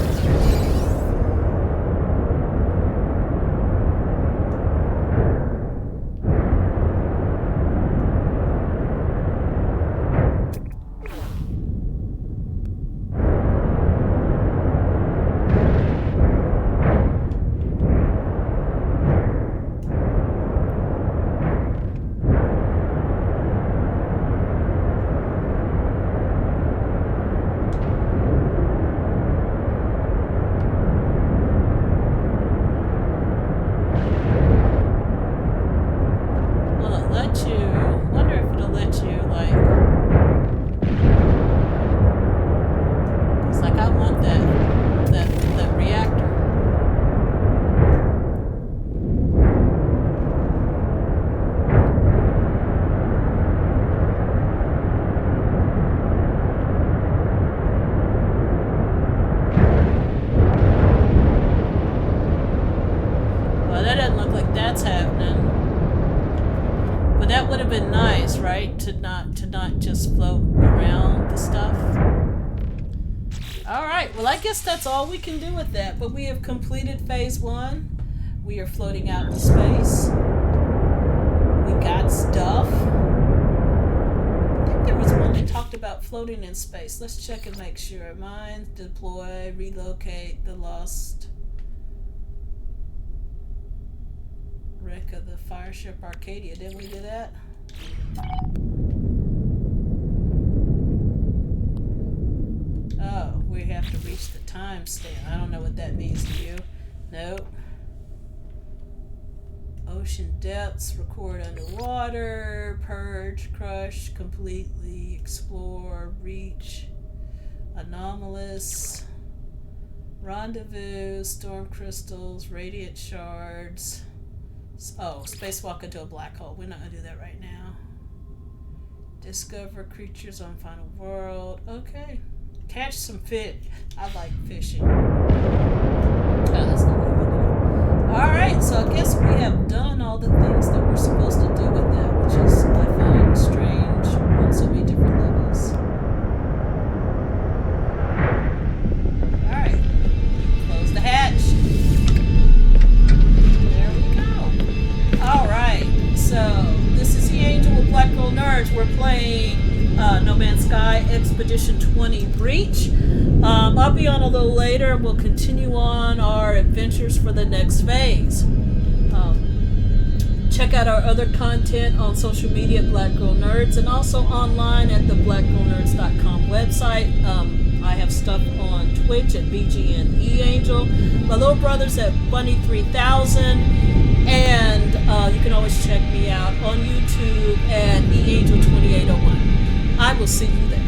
To not just float around the stuff. Alright, well I guess that's all we can do with that, but we have completed phase 1. We are floating out into space. We got stuff. I think there was one that talked about floating in space. Let's check and make sure. Mine, deploy, relocate the lost wreck of the fire ship Arcadia. Didn't we do that? Oh, we have to reach the timestamp. I don't know what that means to you. Nope. Ocean depths, record underwater, purge, crush, completely, explore, reach, anomalous, rendezvous, storm crystals, radiant shards. Oh, spacewalk into a black hole. We're not going to do that right now. Discover creatures on final world. Okay. Catch some fish. I like fishing. Oh, that's not what I'm going to do. Alright, so I guess we have done all the things that we're supposed to do with that, which is, I find, strange on so many different levels. Alright. Close the hatch. There we go. Alright, so this is EAngel with Black Girl Nerds. We're playing No Man's Sky Expedition 20 Breach. I'll be on a little later and we'll continue on our adventures for the next phase. Check out our other content on social media at Black Girl Nerds and also online at the blackgirlnerds.com website. I have stuff on Twitch at BGN EAngel. My little brother's at Bunny3000. And you can always check me out on YouTube at EAngel2801. I will see you there.